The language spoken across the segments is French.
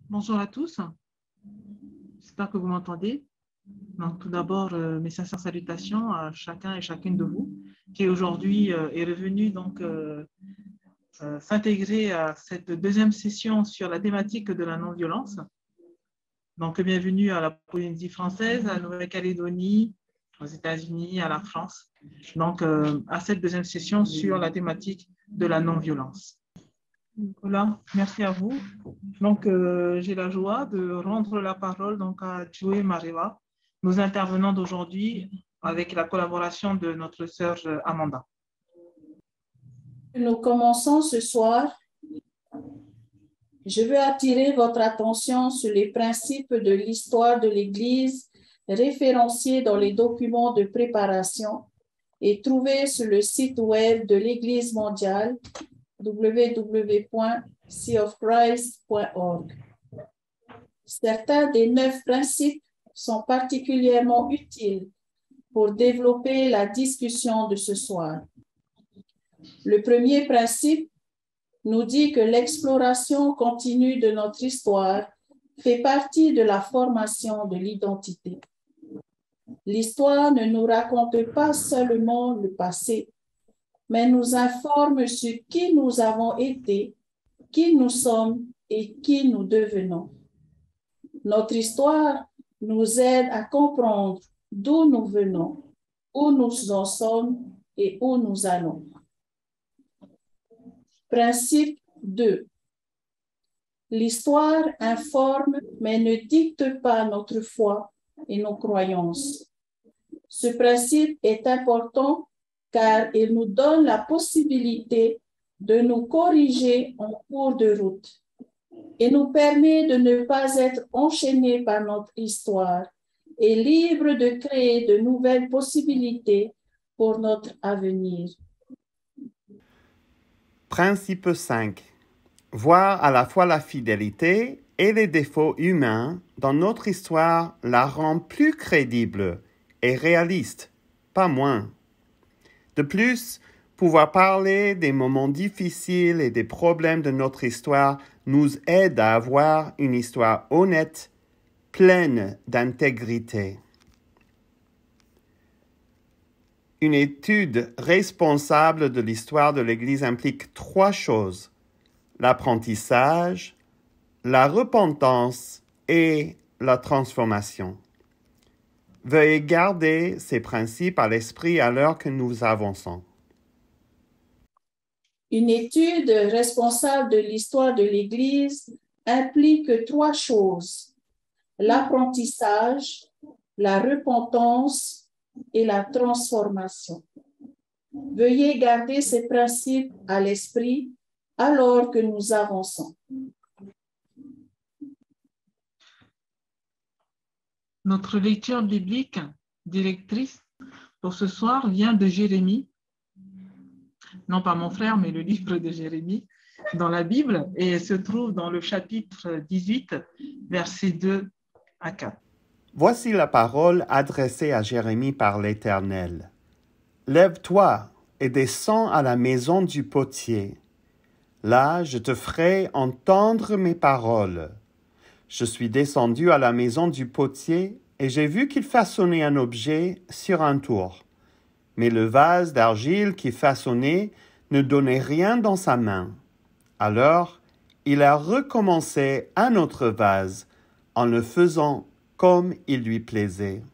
Bonjour à tous, j'espère que vous m'entendez. Donc, tout d'abord, mes sincères salutations à chacun et chacune de vous qui aujourd'hui est revenu s'intégrer à cette deuxième session sur la thématique de la non-violence. Donc, bienvenue à la Polynésie française, à la Nouvelle-Calédonie, aux États-Unis, à la France. Donc, à cette deuxième session sur la thématique de la non-violence. Voilà, merci à vous. Donc, j'ai la joie de rendre la parole à Joey Marewa, nos intervenants d'aujourd'hui, avec la collaboration de notre sœur Amanda. Nous commençons ce soir. Je veux attirer votre attention sur les principes de l'histoire de l'Église référenciés dans les documents de préparation et trouvés sur le site web de l'Église mondiale www.seaofchrist.org. Certains des 9 principes sont particulièrement utiles pour développer la discussion de ce soir. Le premier principe nous dit que l'exploration continue de notre histoire fait partie de la formation de l'identité. L'histoire ne nous raconte pas seulement le passé, mais nous informe sur qui nous avons été, qui nous sommes et qui nous devenons. Notre histoire nous aide à comprendre d'où nous venons, où nous en sommes et où nous allons. Principe 2. L'histoire informe mais ne dicte pas notre foi et nos croyances. Ce principe est important car il nous donne la possibilité de nous corriger en cours de route et nous permet de ne pas être enchaînés par notre histoire et libres de créer de nouvelles possibilités pour notre avenir. Principe 5. Voir à la fois la fidélité et les défauts humains dans notre histoire la rend plus crédible et réaliste, pas moins. De plus, pouvoir parler des moments difficiles et des problèmes de notre histoire nous aide à avoir une histoire honnête, pleine d'intégrité. Une étude responsable de l'histoire de l'Église implique 3 choses: l'apprentissage, la repentance et la transformation. Veuillez garder ces principes à l'esprit à l'heure que nous avançons. Une étude responsable de l'histoire de l'Église implique 3 choses: l'apprentissage, la repentance et la transformation. Veuillez garder ces principes à l'esprit alors que nous avançons. Notre lecture biblique directrice pour ce soir vient de Jérémie, non pas mon frère, mais le livre de Jérémie dans la Bible, et se trouve dans le chapitre 18, versets 2 à 4. Voici la parole adressée à Jérémie par l'Éternel. Lève-toi et descends à la maison du potier. Là, je te ferai entendre mes paroles. Je suis descendu à la maison du potier et j'ai vu qu'il façonnait un objet sur un tour. Mais le vase d'argile qu'il façonnait ne donnait rien dans sa main. Alors, il a recommencé un autre vase en le faisant comme il lui plaisait.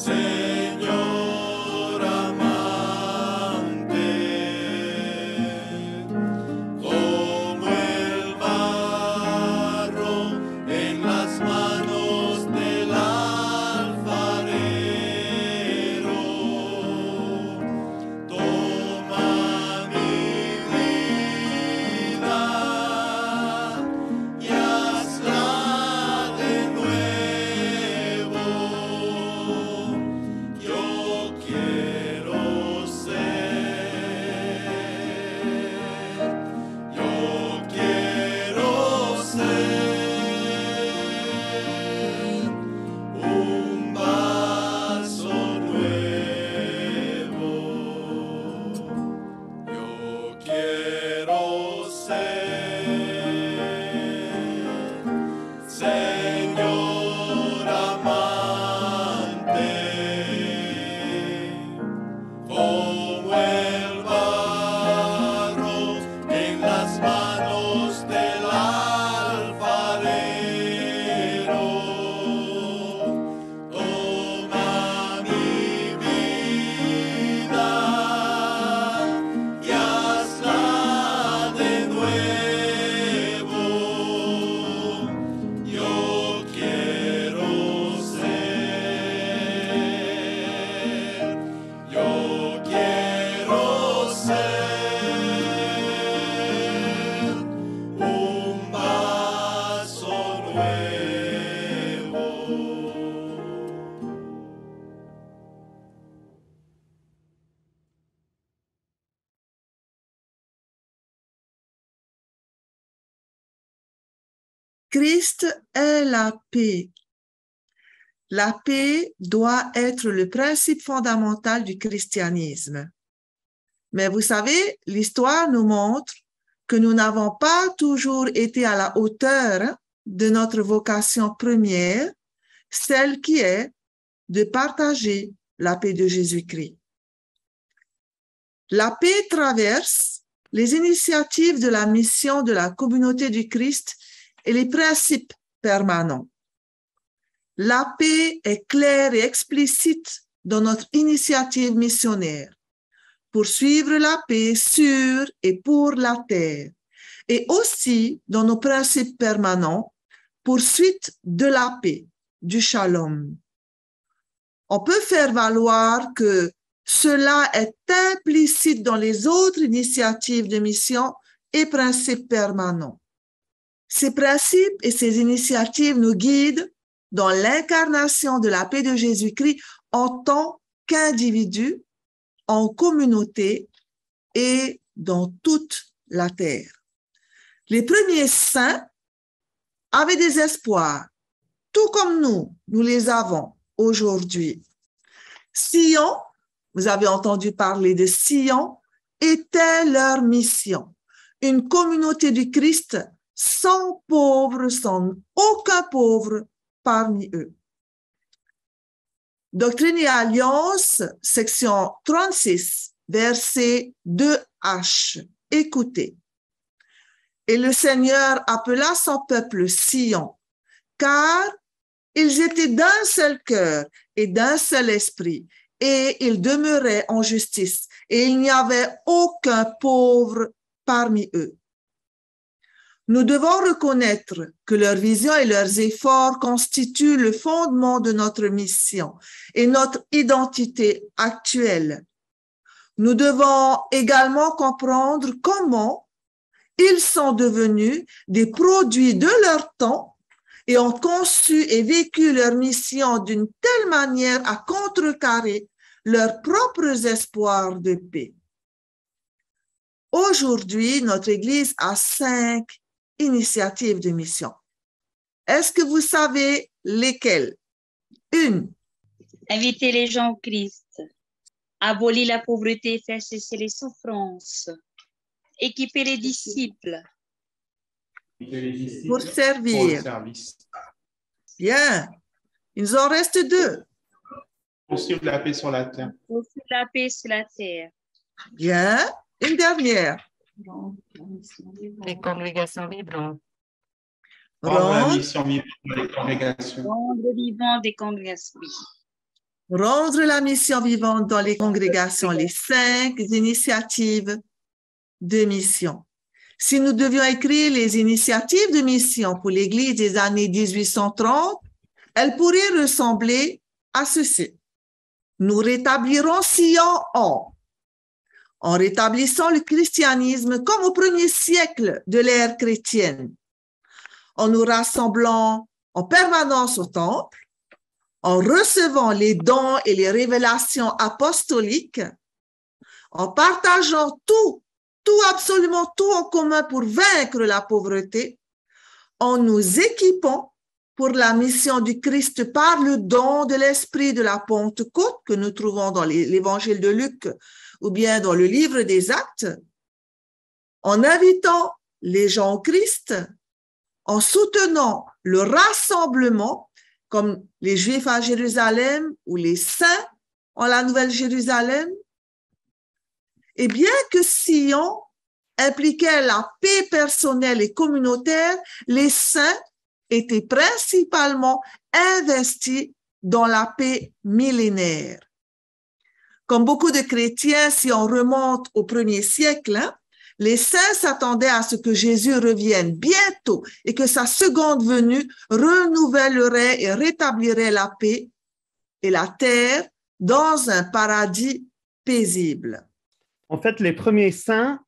Señor amado. Christ est la paix. La paix doit être le principe fondamental du christianisme. Mais vous savez, l'histoire nous montre que nous n'avons pas toujours été à la hauteur de notre vocation première, celle qui est de partager la paix de Jésus-Christ. La paix traverse les initiatives de la mission de la communauté du Christ et les principes permanents. La paix est claire et explicite dans notre initiative missionnaire. Poursuivre la paix sur et pour la terre, et aussi dans nos principes permanents, poursuite de la paix, du shalom. On peut faire valoir que cela est implicite dans les autres initiatives de mission et principes permanents. Ces principes et ces initiatives nous guident dans l'incarnation de la paix de Jésus-Christ en tant qu'individu, en communauté et dans toute la terre. Les premiers saints avaient des espoirs, tout comme nous les avons aujourd'hui. Sion, vous avez entendu parler de Sion, était leur mission. Une communauté du Christ sans pauvres, sans aucun pauvre parmi eux. Doctrine et Alliance, section 36, verset 2H. Écoutez. Et le Seigneur appela son peuple Sion, car ils étaient d'un seul cœur et d'un seul esprit, et ils demeuraient en justice, et il n'y avait aucun pauvre parmi eux. Nous devons reconnaître que leur vision et leurs efforts constituent le fondement de notre mission et notre identité actuelle. Nous devons également comprendre comment ils sont devenus des produits de leur temps et ont conçu et vécu leur mission d'une telle manière à contrecarrer leurs propres espoirs de paix. Aujourd'hui, notre Église a 5 initiatives de mission. Est-ce que vous savez lesquelles? 1. Inviter les gens au Christ. Abolir la pauvreté et faire cesser les souffrances. Équiper les disciples. Pour servir. Bien. Il nous en reste 2. Poursuivre la paix sur la terre. Poursuivre la paix sur la terre. Bien. Une dernière. Les congrégations vivantes. Rendre la mission vivante dans les congrégations. Rendre vivant des congrégations. Rendre la mission vivante dans les congrégations, les 5 initiatives de mission. Si nous devions écrire les initiatives de mission pour l'Église des années 1830, elles pourraient ressembler à ceci. Nous rétablirons Sion en rétablissant le christianisme comme au premier siècle de l'ère chrétienne, en nous rassemblant en permanence au temple, en recevant les dons et les révélations apostoliques, en partageant tout, absolument tout en commun pour vaincre la pauvreté, en nous équipant pour la mission du Christ par le don de l'esprit de la Pentecôte que nous trouvons dans l'évangile de Luc ou bien dans le livre des Actes, en invitant les gens au Christ, en soutenant le rassemblement, comme les Juifs à Jérusalem ou les saints en la Nouvelle-Jérusalem. Et bien que Sion impliquait la paix personnelle et communautaire, les saints étaient principalement investis dans la paix millénaire. Comme beaucoup de chrétiens, si on remonte au premier siècle, les saints s'attendaient à ce que Jésus revienne bientôt et que sa seconde venue renouvellerait et rétablirait la paix et la terre dans un paradis paisible. En fait, les premiers saints,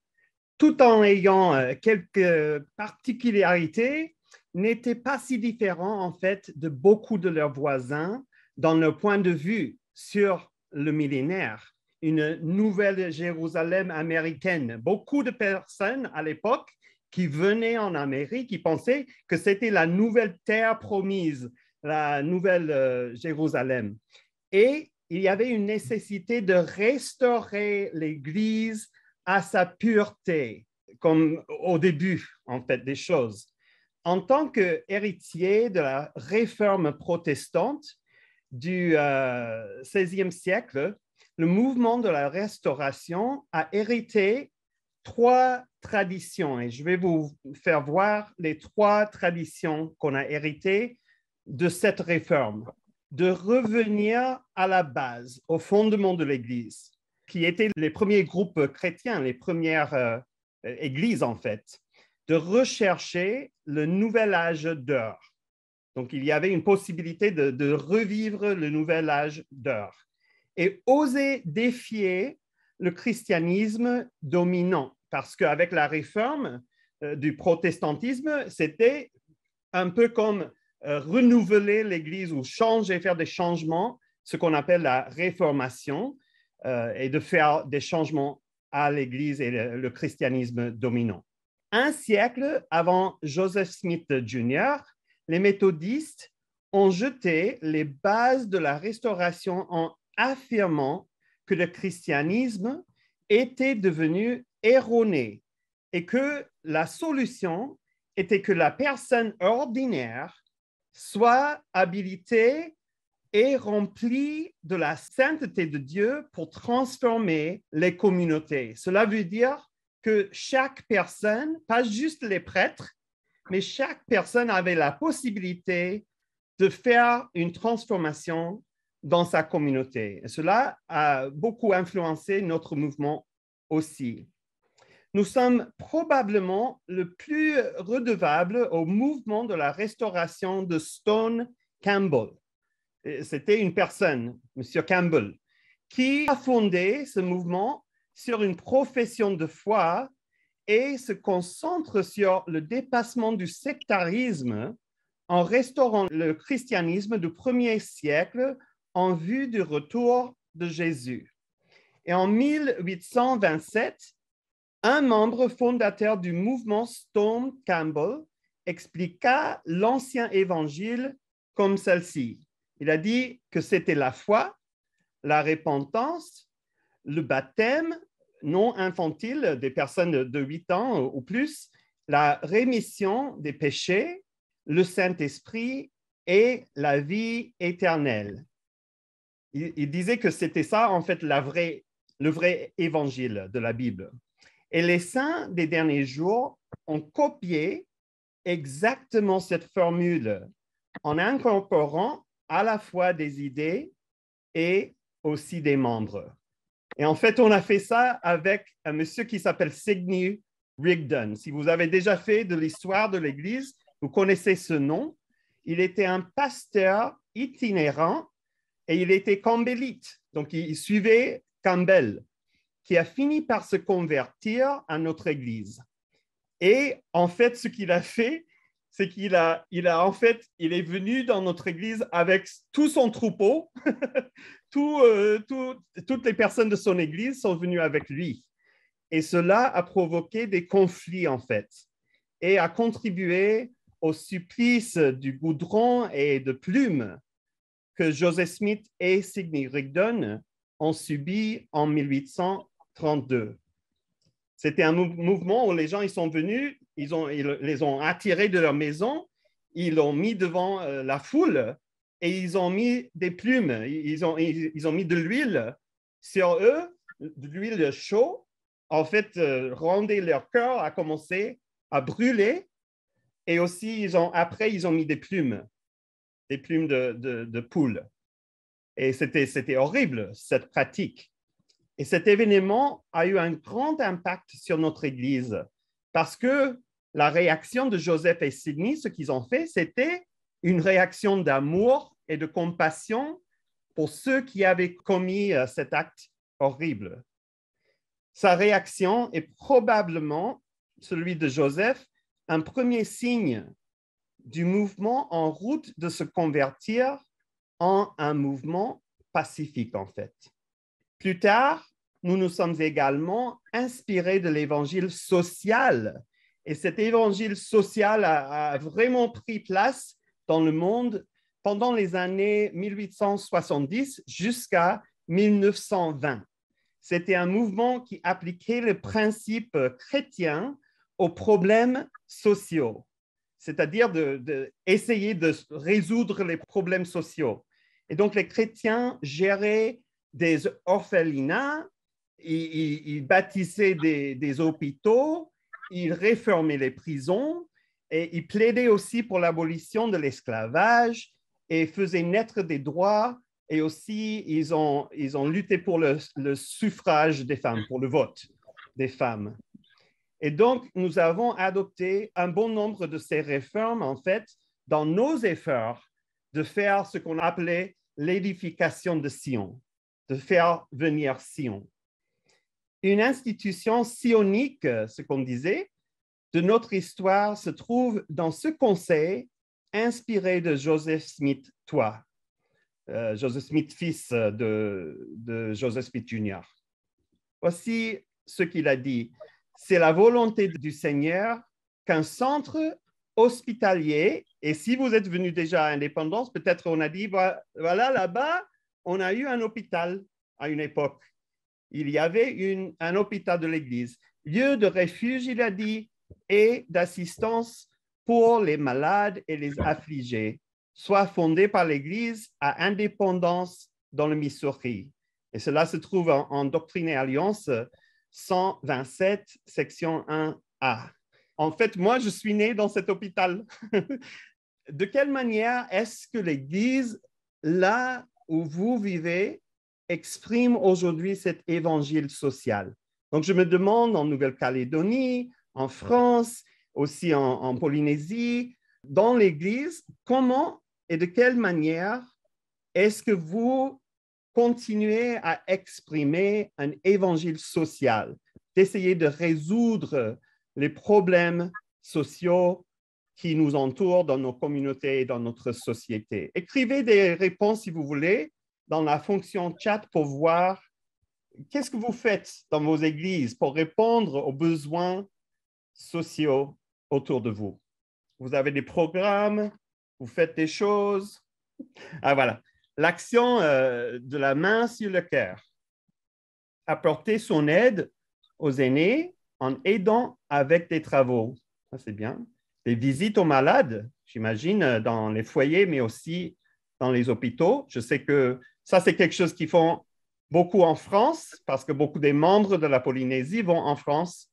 tout en ayant quelques particularités, n'étaient pas si différents en fait de beaucoup de leurs voisins dans leur point de vue sur le millénaire, une nouvelle Jérusalem américaine. Beaucoup de personnes à l'époque qui venaient en Amérique, qui pensaient que c'était la nouvelle terre promise, la nouvelle Jérusalem. Et il y avait une nécessité de restaurer l'Église à sa pureté, comme au début, en fait, des choses. En tant qu'héritier de la réforme protestante du XVIe siècle, le mouvement de la Restauration a hérité 3 traditions. Et je vais vous faire voir les 3 traditions qu'on a héritées de cette réforme. De revenir à la base, au fondement de l'Église, qui étaient les premiers groupes chrétiens, les premières églises en fait, de rechercher le nouvel âge d'or. Donc, il y avait une possibilité de revivre le nouvel âge d'or et oser défier le christianisme dominant, parce qu'avec la réforme du protestantisme, c'était un peu comme renouveler l'Église ou changer, faire des changements, ce qu'on appelle la réformation, et de faire des changements à l'Église et le christianisme dominant. Un siècle avant Joseph Smith Jr., les méthodistes ont jeté les bases de la restauration en affirmant que le christianisme était devenu erroné et que la solution était que la personne ordinaire soit habilitée et remplie de la sainteté de Dieu pour transformer les communautés. Cela veut dire que chaque personne, pas juste les prêtres, mais chaque personne avait la possibilité de faire une transformation dans sa communauté. Et cela a beaucoup influencé notre mouvement aussi. Nous sommes probablement le plus redevables au mouvement de la restauration de Stone Campbell. C'était une personne, M. Campbell, qui a fondé ce mouvement sur une profession de foi et se concentre sur le dépassement du sectarisme en restaurant le christianisme du 1er siècle en vue du retour de Jésus. Et en 1827, un membre fondateur du mouvement Stone Campbell expliqua l'ancien évangile comme celle-ci. Il a dit que c'était la foi, la repentance, le baptême non infantile des personnes de 8 ans ou plus, la rémission des péchés, le Saint-Esprit et la vie éternelle. Il disait que c'était ça, en fait, le vrai évangile de la Bible. Et les saints des derniers jours ont copié exactement cette formule en incorporant à la fois des idées et aussi des membres. Et en fait, on a fait ça avec un monsieur qui s'appelle Sidney Rigdon. Si vous avez déjà fait de l'histoire de l'Église, vous connaissez ce nom. Il était un pasteur itinérant et il était campbellite. Donc, il suivait Campbell, qui a fini par se convertir à notre Église. Et en fait, ce qu'il a fait, c'est qu'il est venu dans notre Église avec tout son troupeau. Toutes les personnes de son Église sont venues avec lui. Et cela a provoqué des conflits, en fait, et a contribué au supplice du goudron et de plumes que Joseph Smith et Sidney Rigdon ont subi en 1832. C'était un mouvement où les gens ils sont venus, ils les ont attirés de leur maison, ils l'ont mis devant la foule et ils ont mis des plumes, ils ont mis de l'huile sur eux, de l'huile chaude. En fait, rendait leur cœur a commencé à brûler et aussi après ils ont mis des plumes de poule. Et c'était horrible, cette pratique. Et cet événement a eu un grand impact sur notre Église parce que la réaction de Joseph et Sidney, ce qu'ils ont fait, c'était une réaction d'amour et de compassion pour ceux qui avaient commis cet acte horrible. Sa réaction est probablement, celui de Joseph, un premier signe du mouvement en route de se convertir en un mouvement pacifique, en fait. Plus tard, nous nous sommes également inspirés de l'évangile social Et cet évangile social a vraiment pris place dans le monde pendant les années 1870 jusqu'à 1920. C'était un mouvement qui appliquait le principe chrétien aux problèmes sociaux, c'est-à-dire d'essayer de résoudre les problèmes sociaux. Et donc, les chrétiens géraient des orphelinats, ils bâtissaient des hôpitaux, ils réformaient les prisons et ils plaidaient aussi pour l'abolition de l'esclavage et faisaient naître des droits. Et aussi, ils ont lutté pour le suffrage des femmes, pour le vote des femmes. Et donc, nous avons adopté un bon nombre de ces réformes, en fait, dans nos efforts de faire ce qu'on appelait l'édification de Sion, de faire venir Sion. Une institution sionique, ce qu'on disait, de notre histoire se trouve dans ce conseil inspiré de Joseph Smith III. Joseph Smith, fils de Joseph Smith Jr. Voici ce qu'il a dit. C'est la volonté du Seigneur qu'un centre hospitalier, et si vous êtes venu déjà à Indépendance, peut-être on a dit, voilà, là-bas, on a eu un hôpital à une époque. Il y avait un hôpital de l'Église, lieu de refuge, il a dit, et d'assistance pour les malades et les affligés, soit fondé par l'Église à Indépendance dans le Missouri. Et cela se trouve en Doctrine et Alliance 127, section 1A. En fait, moi, je suis né dans cet hôpital. De quelle manière est-ce que l'Église, là où vous vivez, exprime aujourd'hui cet évangile social? Donc, je me demande en Nouvelle-Calédonie, en France, aussi en Polynésie, dans l'Église, comment et de quelle manière est-ce que vous continuez à exprimer un évangile social, d'essayer de résoudre les problèmes sociaux qui nous entourent dans nos communautés et dans notre société? Écrivez des réponses, si vous voulez, dans la fonction chat pour voir qu'est-ce que vous faites dans vos églises pour répondre aux besoins sociaux autour de vous. Vous avez des programmes, vous faites des choses. Ah, voilà. L'action de la main sur le cœur. Apporter son aide aux aînés en aidant avec des travaux. Ça, c'est bien. Des visites aux malades, j'imagine, dans les foyers, mais aussi dans les hôpitaux. Je sais que ça, c'est quelque chose qu'ils font beaucoup en France, parce que beaucoup des membres de la Polynésie vont en France.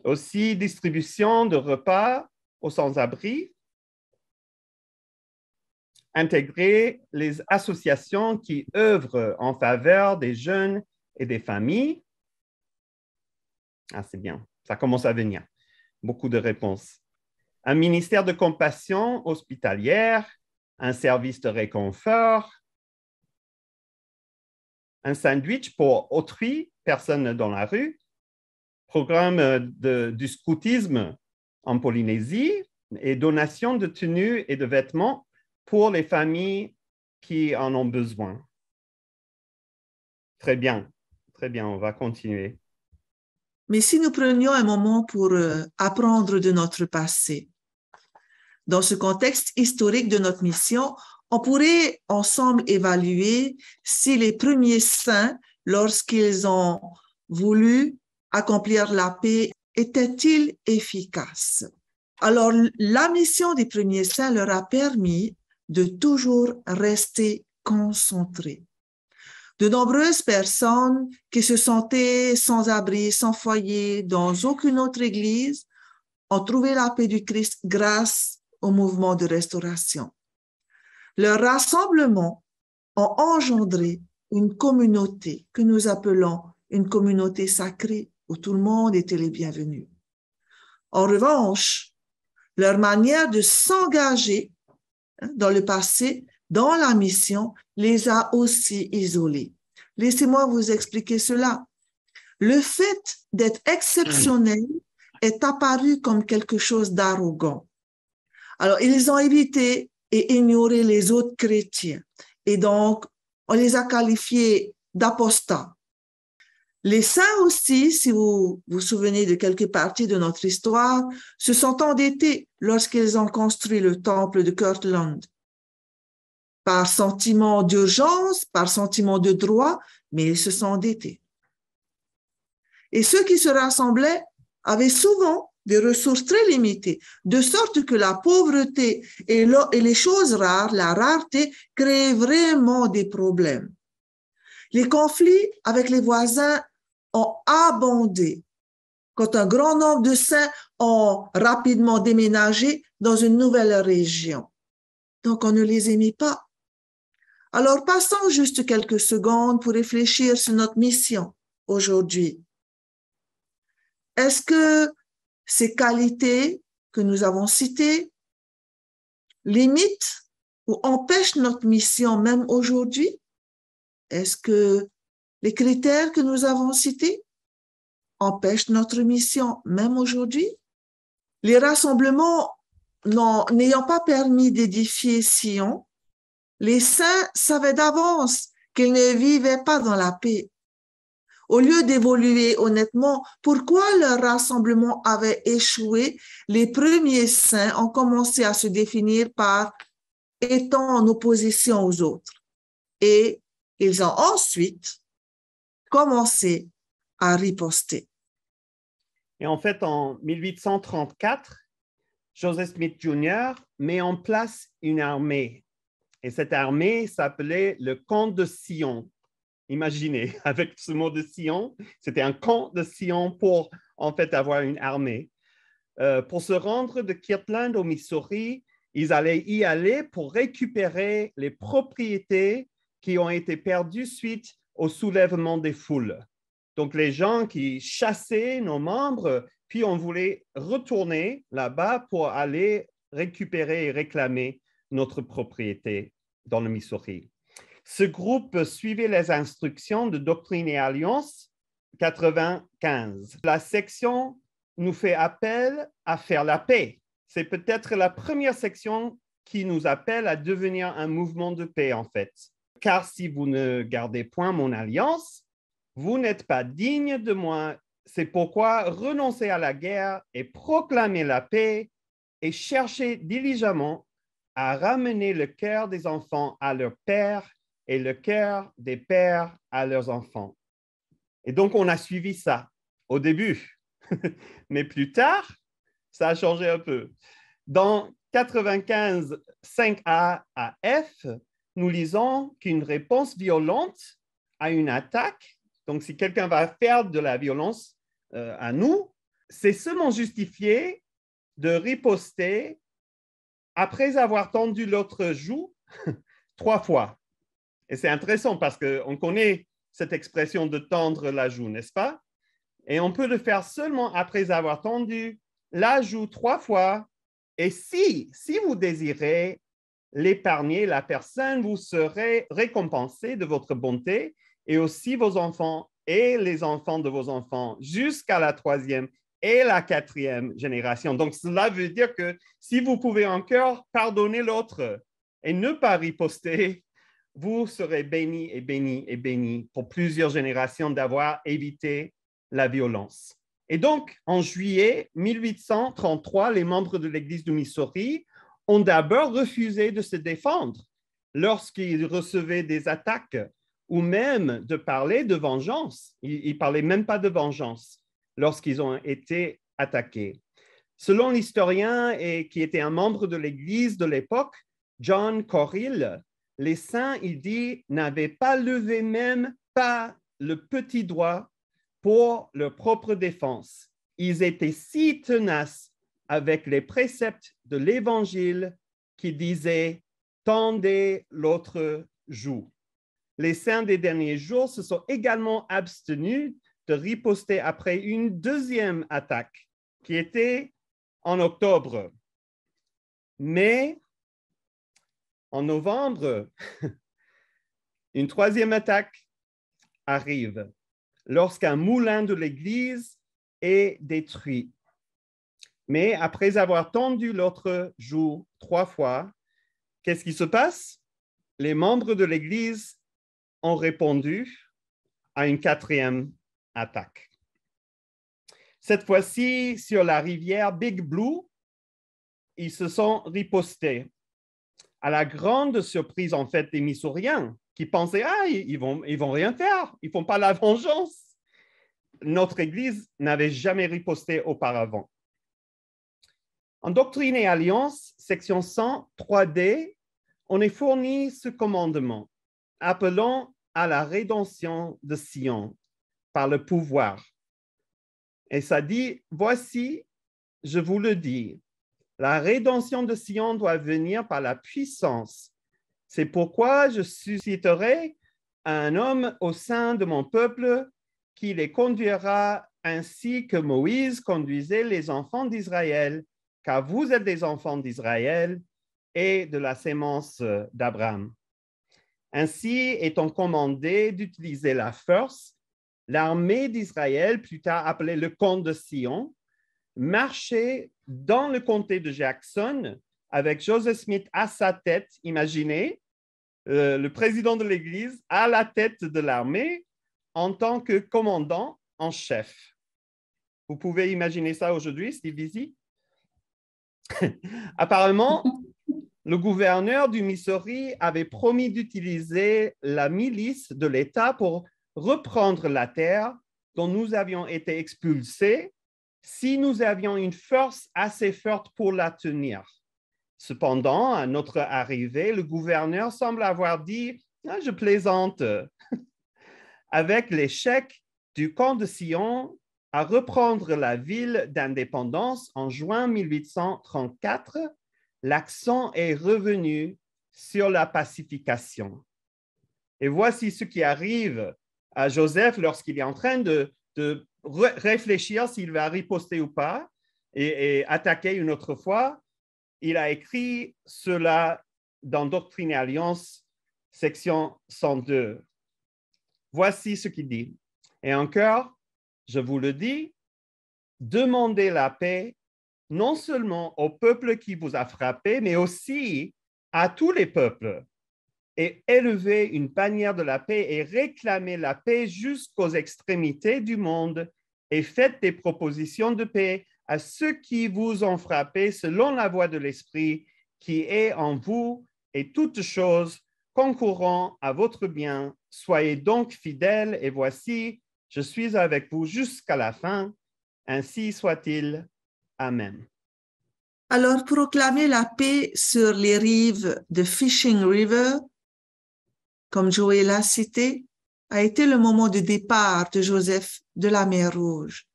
Aussi, distribution de repas aux sans-abri. Intégrer les associations qui œuvrent en faveur des jeunes et des familles. Ah, c'est bien, ça commence à venir. Beaucoup de réponses. Un ministère de compassion hospitalière, un service de réconfort, un sandwich pour autrui, personne dans la rue, programme du scoutisme en Polynésie et donation de tenues et de vêtements pour les familles qui en ont besoin. Très bien, on va continuer. Mais si nous prenions un moment pour apprendre de notre passé, dans ce contexte historique de notre mission, on pourrait ensemble évaluer si les premiers saints, lorsqu'ils ont voulu accomplir la paix, étaient-ils efficaces? Alors, la mission des premiers saints leur a permis de toujours rester concentrés. De nombreuses personnes qui se sentaient sans abri, sans foyer, dans aucune autre église, ont trouvé la paix du Christ grâce au mouvement de restauration. Leurs rassemblements ont engendré une communauté que nous appelons une communauté sacrée où tout le monde était les bienvenus. En revanche, leur manière de s'engager dans le passé, dans la mission, les a aussi isolés. Laissez-moi vous expliquer cela. Le fait d'être exceptionnel est apparu comme quelque chose d'arrogant. Alors, ils ont évité et ignoré les autres chrétiens. Et donc, on les a qualifiés d'apostats. Les saints aussi, si vous vous souvenez de quelques parties de notre histoire, se sont endettés lorsqu'ils ont construit le temple de Kirtland. Par sentiment d'urgence, par sentiment de droit, mais ils se sont endettés. Et ceux qui se rassemblaient avaient souvent des ressources très limitées, de sorte que la pauvreté et les choses rares, la rareté, créaient vraiment des problèmes. Les conflits avec les voisins ont abondé quand un grand nombre de saints ont rapidement déménagé dans une nouvelle région. Donc, on ne les aimait pas. Alors, passons juste quelques secondes pour réfléchir sur notre mission aujourd'hui. Est-ce que ces qualités que nous avons citées limitent ou empêchent notre mission même aujourd'hui? Est-ce que les critères que nous avons cités empêchent notre mission même aujourd'hui? Les rassemblements n'ayant pas permis d'édifier Sion, les saints savaient d'avance qu'ils ne vivaient pas dans la paix. Au lieu d'évoluer honnêtement, pourquoi leur rassemblement avait échoué? Les premiers saints ont commencé à se définir par étant en opposition aux autres. Et ils ont ensuite commencé à riposter. Et en fait, en 1834, Joseph Smith Jr. met en place une armée. Et cette armée s'appelait le camp de Sion. Imaginez, avec ce mot de Sion, c'était un camp de Sion pour en fait avoir une armée. Pour se rendre de Kirtland au Missouri, ils allaient y aller pour récupérer les propriétés qui ont été perdues suite au soulèvement des foules. Donc, les gens qui chassaient nos membres, puis on voulait retourner là-bas pour aller récupérer et réclamer notre propriété dans le Missouri. Ce groupe suivait les instructions de Doctrine et Alliance 95. La section nous fait appel à faire la paix. C'est peut-être la première section qui nous appelle à devenir un mouvement de paix, en fait. Car si vous ne gardez point mon alliance, vous n'êtes pas digne de moi. C'est pourquoi renoncez à la guerre et proclamez la paix et cherchez diligemment à ramener le cœur des enfants à leur père et le cœur des pères à leurs enfants. Et donc, on a suivi ça au début. Mais plus tard, ça a changé un peu. Dans 95, 5a à F, nous lisons qu'une réponse violente à une attaque, donc si quelqu'un va faire de la violence à nous, c'est seulement justifié de riposter après avoir tendu l'autre joue 3 fois. Et c'est intéressant parce qu'on connaît cette expression de tendre la joue, n'est-ce pas? Et on peut le faire seulement après avoir tendu la joue 3 fois. Et si vous désirez l'épargner, la personne, vous serez récompensé de votre bonté et aussi vos enfants et les enfants de vos enfants jusqu'à la 3e et la 4e génération. Donc, cela veut dire que si vous pouvez encore pardonner l'autre et ne pas riposter, vous serez bénis et bénis et bénis pour plusieurs générations d'avoir évité la violence. Et donc, en juillet 1833, les membres de l'Église du Missouri ont d'abord refusé de se défendre lorsqu'ils recevaient des attaques ou même de parler de vengeance. Ils ne parlaient même pas de vengeance lorsqu'ils ont été attaqués. Selon l'historien qui était un membre de l'Église de l'époque, John Corrill, les saints, il dit, n'avaient pas levé même pas le petit doigt pour leur propre défense. Ils étaient si tenaces avec les préceptes de l'Évangile qui disaient « tendez l'autre joue ». Les saints des derniers jours se sont également abstenus de riposter après une deuxième attaque qui était en octobre. Mais en novembre, une troisième attaque arrive lorsqu'un moulin de l'église est détruit. Mais après avoir tendu l'autre joue 3 fois, qu'est-ce qui se passe? Les membres de l'église ont répondu à une 4e attaque. Cette fois-ci, sur la rivière Big Blue, ils se sont ripostés. À la grande surprise, en fait, des Missouriens qui pensaient « Ah, ils vont rien faire, ils ne font pas la vengeance ». Notre Église n'avait jamais riposté auparavant. En Doctrine et Alliance, section 100, 3D, on est fourni ce commandement, appelant à la rédemption de Sion par le pouvoir. Et ça dit, voici, je vous le dis, la rédemption de Sion doit venir par la puissance. C'est pourquoi je susciterai un homme au sein de mon peuple qui les conduira ainsi que Moïse conduisait les enfants d'Israël, car vous êtes des enfants d'Israël et de la sémence d'Abraham. Ainsi étant commandé d'utiliser la force, l'armée d'Israël, plus tard appelée le camp de Sion, marchait dans le comté de Jackson avec Joseph Smith à sa tête. Imaginez, le président de l'Église à la tête de l'armée en tant que commandant en chef. Vous pouvez imaginer ça aujourd'hui, Steve Visi? Apparemment, le gouverneur du Missouri avait promis d'utiliser la milice de l'État pour reprendre la terre dont nous avions été expulsés si nous avions une force assez forte pour la tenir. Cependant, à notre arrivée, le gouverneur semble avoir dit « Je plaisante ». Avec l'échec du camp de Sion à reprendre la ville d'indépendance en juin 1834, l'accent est revenu sur la pacification. Et voici ce qui arrive à Joseph lorsqu'il est en train de réfléchir s'il va riposter ou pas et attaquer une autre fois. Il a écrit cela dans Doctrine et Alliance, section 102. Voici ce qu'il dit. Et encore, je vous le dis, demandez la paix non seulement au peuple qui vous a frappé, mais aussi à tous les peuples, et élevez une bannière de la paix et réclamez la paix jusqu'aux extrémités du monde et faites des propositions de paix à ceux qui vous ont frappé selon la voie de l'Esprit qui est en vous et toutes choses concourant à votre bien. Soyez donc fidèles et voici, je suis avec vous jusqu'à la fin. Ainsi soit-il. Amen. Alors, proclamer la paix sur les rives de Fishing River, comme Joël l'a cité, a été le moment de départ de Joseph de la mer Rouge.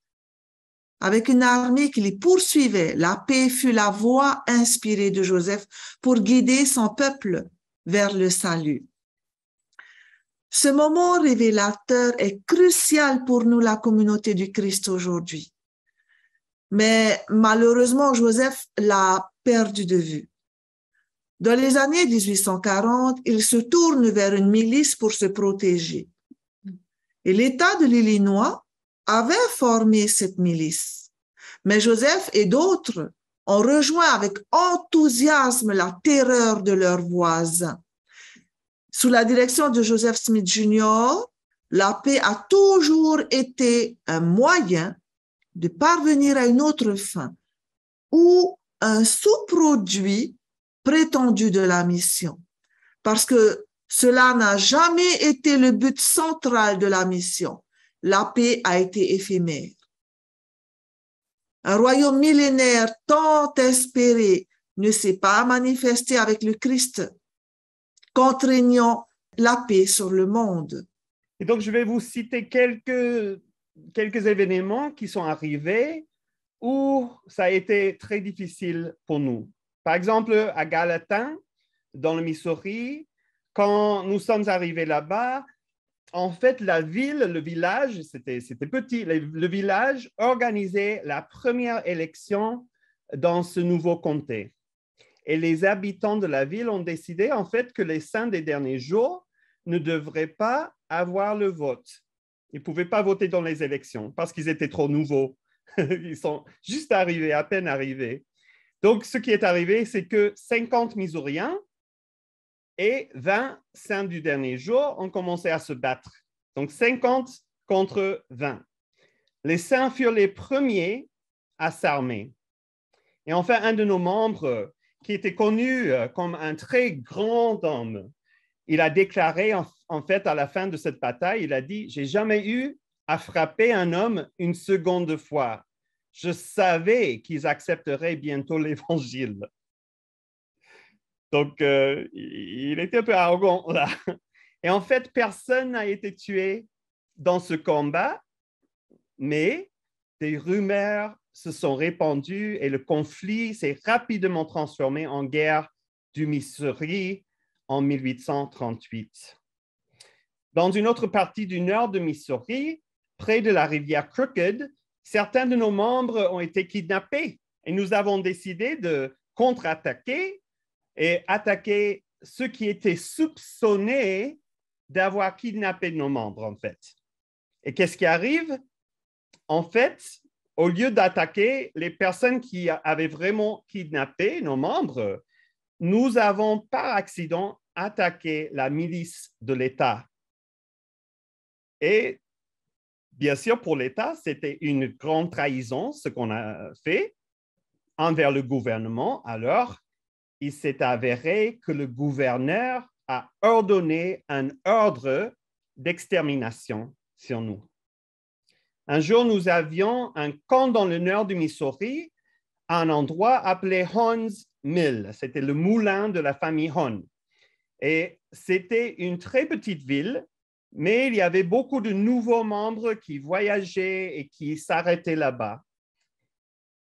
Avec une armée qui les poursuivait, la paix fut la voie inspirée de Joseph pour guider son peuple vers le salut. Ce moment révélateur est crucial pour nous, la communauté du Christ aujourd'hui. Mais malheureusement, Joseph l'a perdu de vue. Dans les années 1840, il se tourne vers une milice pour se protéger. Et l'État de l'Illinois avait formé cette milice. Mais Joseph et d'autres ont rejoint avec enthousiasme la terreur de leurs voisins. Sous la direction de Joseph Smith Jr., la paix a toujours été un moyen de parvenir à une autre fin ou un sous-produit prétendu de la mission, parce que cela n'a jamais été le but central de la mission. La paix a été éphémère. Un royaume millénaire tant espéré ne s'est pas manifesté avec le Christ, contraignant la paix sur le monde. Et donc, je vais vous citer quelques événements qui sont arrivés où ça a été très difficile pour nous. Par exemple, à Gallatin, dans le Missouri, quand nous sommes arrivés là-bas, en fait, la ville, le village, c'était petit, le village organisait la première élection dans ce nouveau comté. Et les habitants de la ville ont décidé, en fait, que les saints des derniers jours ne devraient pas avoir le vote. Ils ne pouvaient pas voter dans les élections parce qu'ils étaient trop nouveaux. Ils sont juste arrivés, à peine arrivés. Donc, ce qui est arrivé, c'est que 50 Missouriens et 20 saints du dernier jour ont commencé à se battre. Donc, 50 contre 20. Les saints furent les premiers à s'armer. Et enfin, un de nos membres, qui était connu comme un très grand homme, il a déclaré en fait à la fin de cette bataille, il a dit « J'ai jamais eu à frapper un homme une seconde fois. Je savais qu'ils accepteraient bientôt l'Évangile. » Donc, il était un peu arrogant là. Et en fait, personne n'a été tué dans ce combat, mais des rumeurs se sont répandues et le conflit s'est rapidement transformé en guerre du Missouri en 1838. Dans une autre partie du nord de Missouri, près de la rivière Crooked, certains de nos membres ont été kidnappés et nous avons décidé de contre-attaquer et attaquer ceux qui étaient soupçonnés d'avoir kidnappé nos membres, en fait. Et qu'est-ce qui arrive? En fait, au lieu d'attaquer les personnes qui avaient vraiment kidnappé nos membres, nous avons par accident attaqué la milice de l'État. Et bien sûr, pour l'État, c'était une grande trahison, ce qu'on a fait envers le gouvernement. Alors, il s'est avéré que le gouverneur a ordonné un ordre d'extermination sur nous. Un jour, nous avions un camp dans le nord du Missouri, à un endroit appelé Haun's Mill. C'était le moulin de la famille Haun. Et c'était une très petite ville, mais il y avait beaucoup de nouveaux membres qui voyageaient et qui s'arrêtaient là-bas.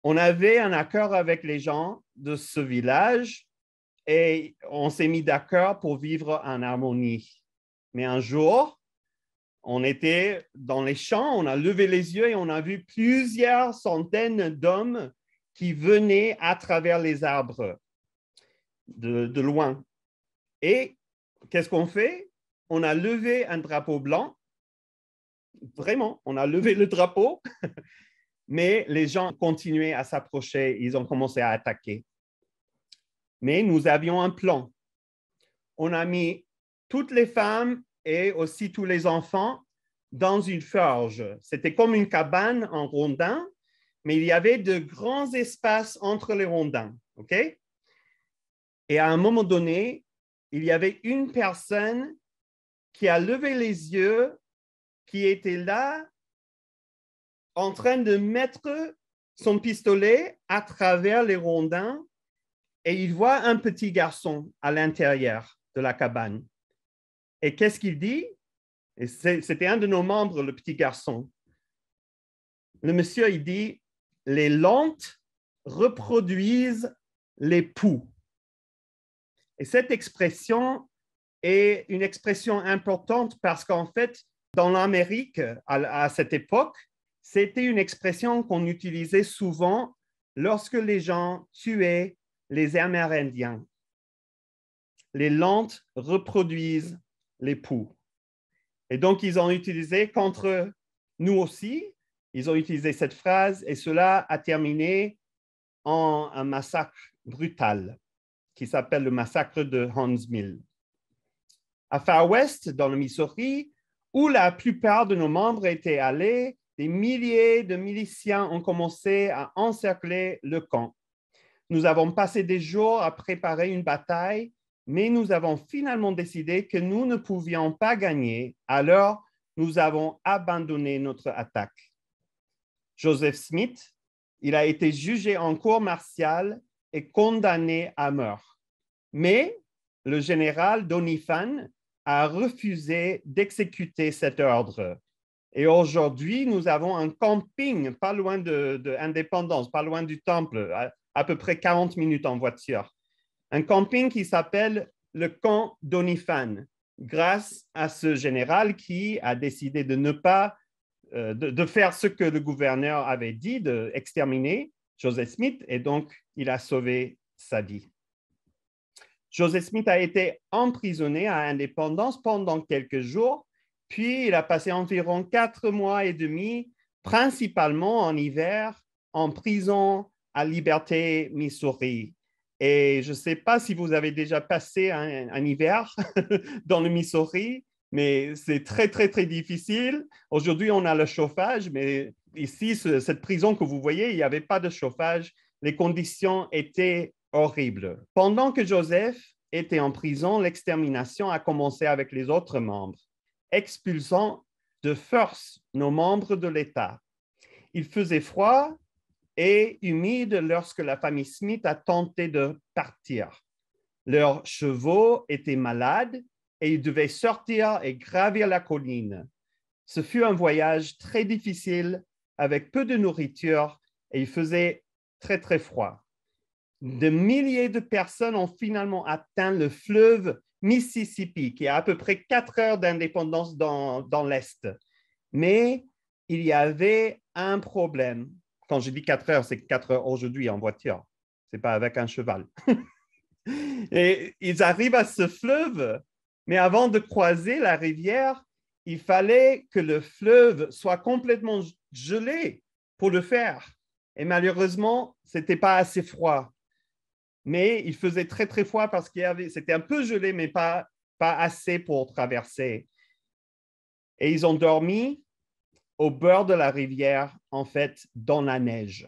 On avait un accord avec les gens de ce village et on s'est mis d'accord pour vivre en harmonie. Mais un jour, on était dans les champs, on a levé les yeux et on a vu plusieurs centaines d'hommes qui venaient à travers les arbres de loin. Et qu'est-ce qu'on fait? On a levé un drapeau blanc. Vraiment, on a levé le drapeau, mais les gens continuaient à s'approcher, ils ont commencé à attaquer. Mais nous avions un plan. On a mis toutes les femmes et aussi tous les enfants dans une forge. C'était comme une cabane en rondins, mais il y avait de grands espaces entre les rondins. Okay? Et à un moment donné, il y avait une personne qui a levé les yeux, qui était là en train de mettre son pistolet à travers les rondins et il voit un petit garçon à l'intérieur de la cabane. Et qu'est-ce qu'il dit? Et c'était un de nos membres, le petit garçon. Le monsieur, il dit, « Les lentes reproduisent les poux. » Et cette expression est une expression importante parce qu'en fait, dans l'Amérique, à cette époque, c'était une expression qu'on utilisait souvent lorsque les gens tuaient les Amérindiens. Les lentes reproduisent les poux. Et donc, ils ont utilisé contre nous aussi, ils ont utilisé cette phrase et cela a terminé en un massacre brutal qui s'appelle le massacre de Haun's Mill. À Far West, dans le Missouri, où la plupart de nos membres étaient allés, des milliers de miliciens ont commencé à encercler le camp. Nous avons passé des jours à préparer une bataille, mais nous avons finalement décidé que nous ne pouvions pas gagner, alors nous avons abandonné notre attaque. Joseph Smith, il a été jugé en cour martiale et condamné à mort. Mais le général Doniphan a refusé d'exécuter cet ordre. Et aujourd'hui, nous avons un camping pas loin de Indépendance, pas loin du temple, à peu près 40 minutes en voiture. Un camping qui s'appelle le camp Doniphan, grâce à ce général qui a décidé de ne pas de faire ce que le gouverneur avait dit, d'exterminer Joseph Smith, et donc il a sauvé sa vie. Joseph Smith a été emprisonné à Indépendance pendant quelques jours, puis il a passé environ 4 mois et demi, principalement en hiver, en prison à Liberté, Missouri. Et je ne sais pas si vous avez déjà passé un hiver dans le Missouri, mais c'est très, très, très difficile. Aujourd'hui, on a le chauffage, mais ici, cette prison que vous voyez, il n'y avait pas de chauffage. Les conditions étaient horribles. Pendant que Joseph était en prison, l'extermination a commencé avec les autres membres, expulsant de force nos membres de l'État. Il faisait froid et humide lorsque la famille Smith a tenté de partir. Leurs chevaux étaient malades et ils devaient sortir et gravir la colline. Ce fut un voyage très difficile avec peu de nourriture et il faisait très, très froid. De milliers de personnes ont finalement atteint le fleuve Mississippi, qui a à peu près 4 heures d'indépendance dans l'Est. Mais il y avait un problème. Quand je dis 4 heures, c'est 4 heures aujourd'hui en voiture. Ce n'est pas avec un cheval. Et ils arrivent à ce fleuve, mais avant de croiser la rivière, il fallait que le fleuve soit complètement gelé pour le faire. Et malheureusement, ce n'était pas assez froid. Mais il faisait très, très froid parce que c'était un peu gelé, mais pas assez pour traverser. Et ils ont dormi au bord de la rivière, en fait, dans la neige.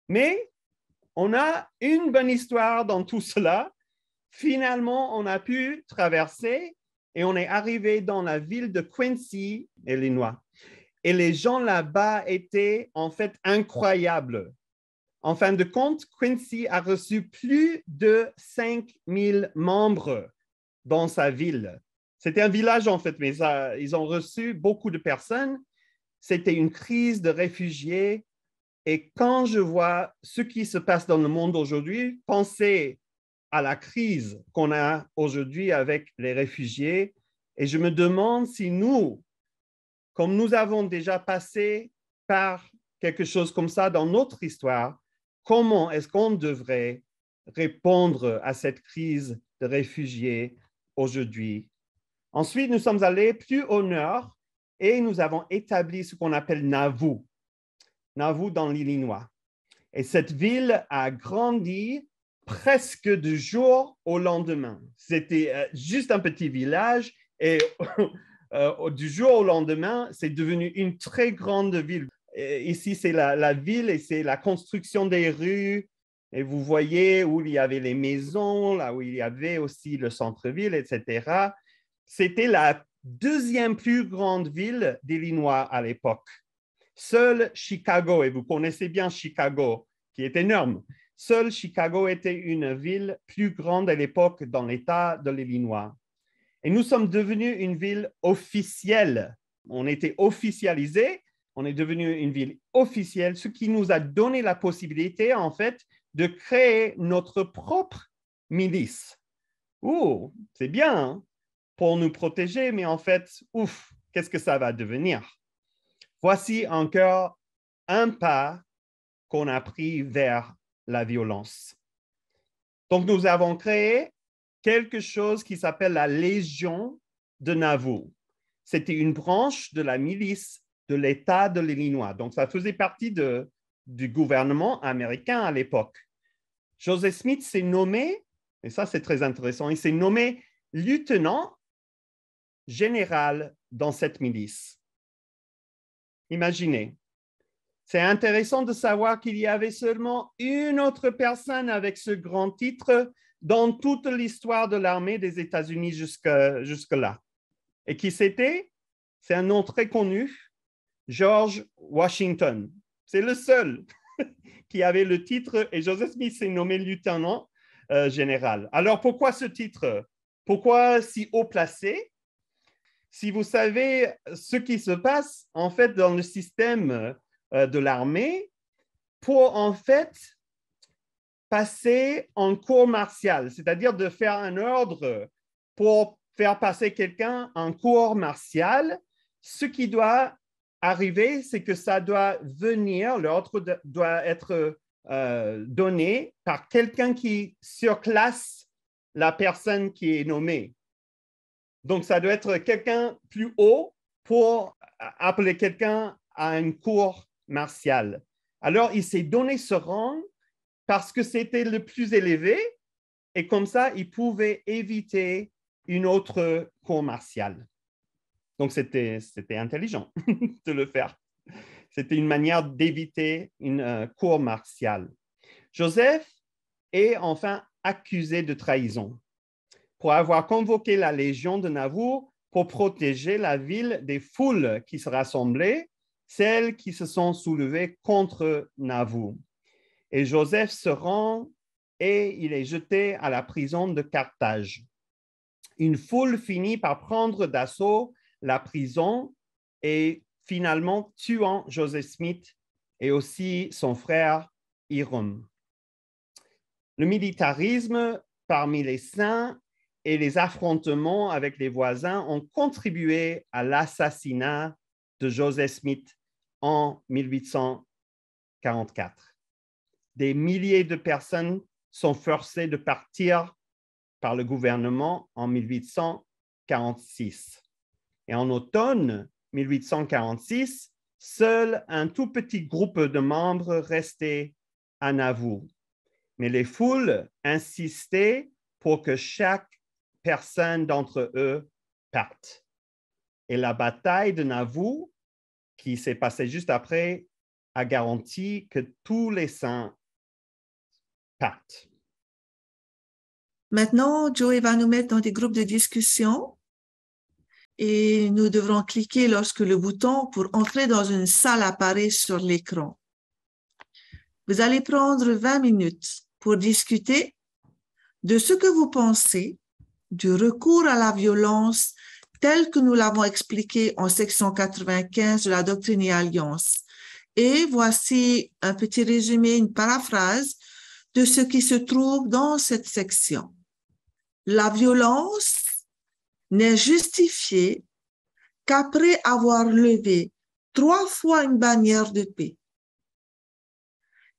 Mais on a une bonne histoire dans tout cela. Finalement, on a pu traverser et on est arrivé dans la ville de Quincy, Illinois. Et les gens là-bas étaient en fait incroyables. En fin de compte, Quincy a reçu plus de 5000 membres dans sa ville. C'était un village en fait, mais ils ont reçu beaucoup de personnes. C'était une crise de réfugiés. Et quand je vois ce qui se passe dans le monde aujourd'hui, pensez à la crise qu'on a aujourd'hui avec les réfugiés. Et je me demande si nous, comme nous avons déjà passé par quelque chose comme ça dans notre histoire, comment est-ce qu'on devrait répondre à cette crise de réfugiés aujourd'hui? Ensuite, nous sommes allés plus au nord et nous avons établi ce qu'on appelle Nauvoo dans l'Illinois. Et cette ville a grandi presque du jour au lendemain. C'était juste un petit village et du jour au lendemain, c'est devenu une très grande ville. Ici, c'est la ville et c'est la construction des rues. Et vous voyez où il y avait les maisons, là où il y avait aussi le centre-ville, etc. C'était la deuxième plus grande ville d'Illinois à l'époque. Seul Chicago, et vous connaissez bien Chicago, qui est énorme, seul Chicago était une ville plus grande à l'époque dans l'État de l'Illinois. Et nous sommes devenus une ville officielle. On était officialisés. On est devenu une ville officielle, ce qui nous a donné la possibilité, en fait, de créer notre propre milice. Oh, c'est bien hein, pour nous protéger, mais en fait, ouf, qu'est-ce que ça va devenir? Voici encore un pas qu'on a pris vers la violence. Donc, nous avons créé quelque chose qui s'appelle la Légion de Nauvoo. C'était une branche de la milice de l'État de l'Illinois. Donc, ça faisait partie du gouvernement américain à l'époque. Joseph Smith s'est nommé, et ça c'est très intéressant, il s'est nommé lieutenant général dans cette milice. Imaginez, c'est intéressant de savoir qu'il y avait seulement une autre personne avec ce grand titre dans toute l'histoire de l'armée des États-Unis jusque-là. Et qui c'était? C'est un nom très connu, George Washington. C'est le seul qui avait le titre et Joseph Smith s'est nommé lieutenant général. Alors, pourquoi ce titre? Pourquoi si haut placé? Si vous savez ce qui se passe, en fait, dans le système de l'armée, pour en fait passer en cour martiale, c'est-à-dire de faire un ordre pour faire passer quelqu'un en cour martiale, ce qui doit arriver, c'est que ça doit venir, l'ordre doit être donné par quelqu'un qui surclasse la personne qui est nommée. Donc, ça doit être quelqu'un plus haut pour appeler quelqu'un à une cour martiale. Alors, il s'est donné ce rang parce que c'était le plus élevé et comme ça, il pouvait éviter une autre cour martiale. Donc, c'était intelligent de le faire. C'était une manière d'éviter une cour martiale. Joseph est enfin accusé de trahison pour avoir convoqué la Légion de Navour pour protéger la ville des foules qui se rassemblaient, celles qui se sont soulevées contre Navour. Et Joseph se rend et il est jeté à la prison de Carthage. Une foule finit par prendre d'assaut la prison et finalement tuant Joseph Smith et aussi son frère Hiram. Le militarisme parmi les saints et les affrontements avec les voisins ont contribué à l'assassinat de Joseph Smith en 1844. Des milliers de personnes sont forcées de partir par le gouvernement en 1846. Et en automne 1846, seul un tout petit groupe de membres restait à Navour. Mais les foules insistaient pour que chaque personne d'entre eux parte. Et la bataille de Navour, qui s'est passée juste après, a garanti que tous les saints partent. Maintenant, Joey va nous mettre dans des groupes de discussion et nous devrons cliquer lorsque le bouton pour entrer dans une salle apparaît sur l'écran. Vous allez prendre 20 minutes pour discuter de ce que vous pensez du recours à la violence tel que nous l'avons expliqué en section 95 de la Doctrine et Alliance. Et voici un petit résumé, une paraphrase de ce qui se trouve dans cette section. La violence n'est justifiée qu'après avoir levé 3 fois une bannière de paix,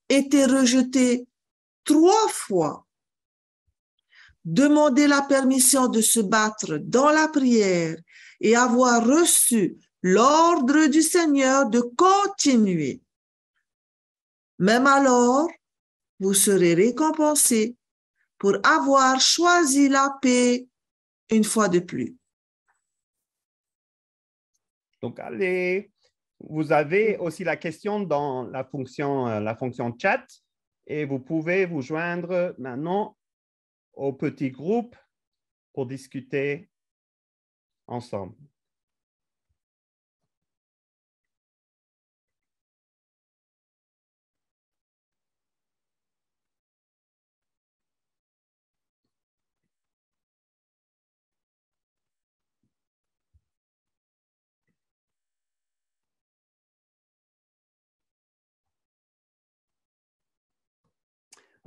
été rejetée 3 fois, demander la permission de se battre dans la prière et avoir reçu l'ordre du Seigneur de continuer. Même alors, vous serez récompensé pour avoir choisi la paix une fois de plus. Donc, allez, vous avez aussi la question dans la fonction chat et vous pouvez vous joindre maintenant au petit groupe pour discuter ensemble.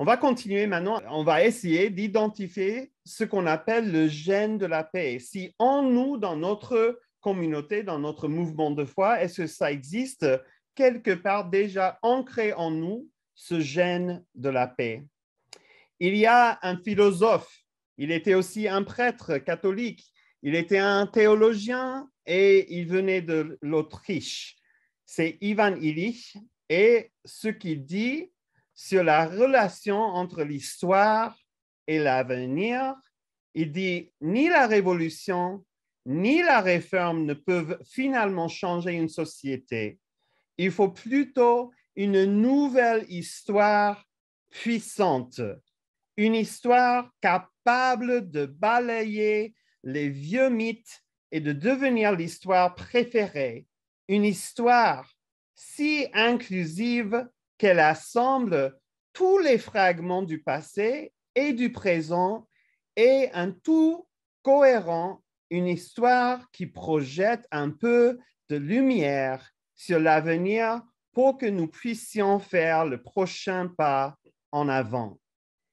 On va continuer maintenant. On va essayer d'identifier ce qu'on appelle le gène de la paix. Si en nous, dans notre communauté, dans notre mouvement de foi, est-ce que ça existe quelque part déjà ancré en nous, ce gène de la paix? Il y a un philosophe, il était aussi un prêtre catholique, il était un théologien et il venait de l'Autriche. C'est Ivan Illich et ce qu'il dit sur la relation entre l'histoire et l'avenir, il dit « Ni la révolution, ni la réforme ne peuvent finalement changer une société. Il faut plutôt une nouvelle histoire puissante, une histoire capable de balayer les vieux mythes et de devenir l'histoire préférée, une histoire si inclusive qu'elle assemble tous les fragments du passé et du présent et un tout cohérent, une histoire qui projette un peu de lumière sur l'avenir pour que nous puissions faire le prochain pas en avant.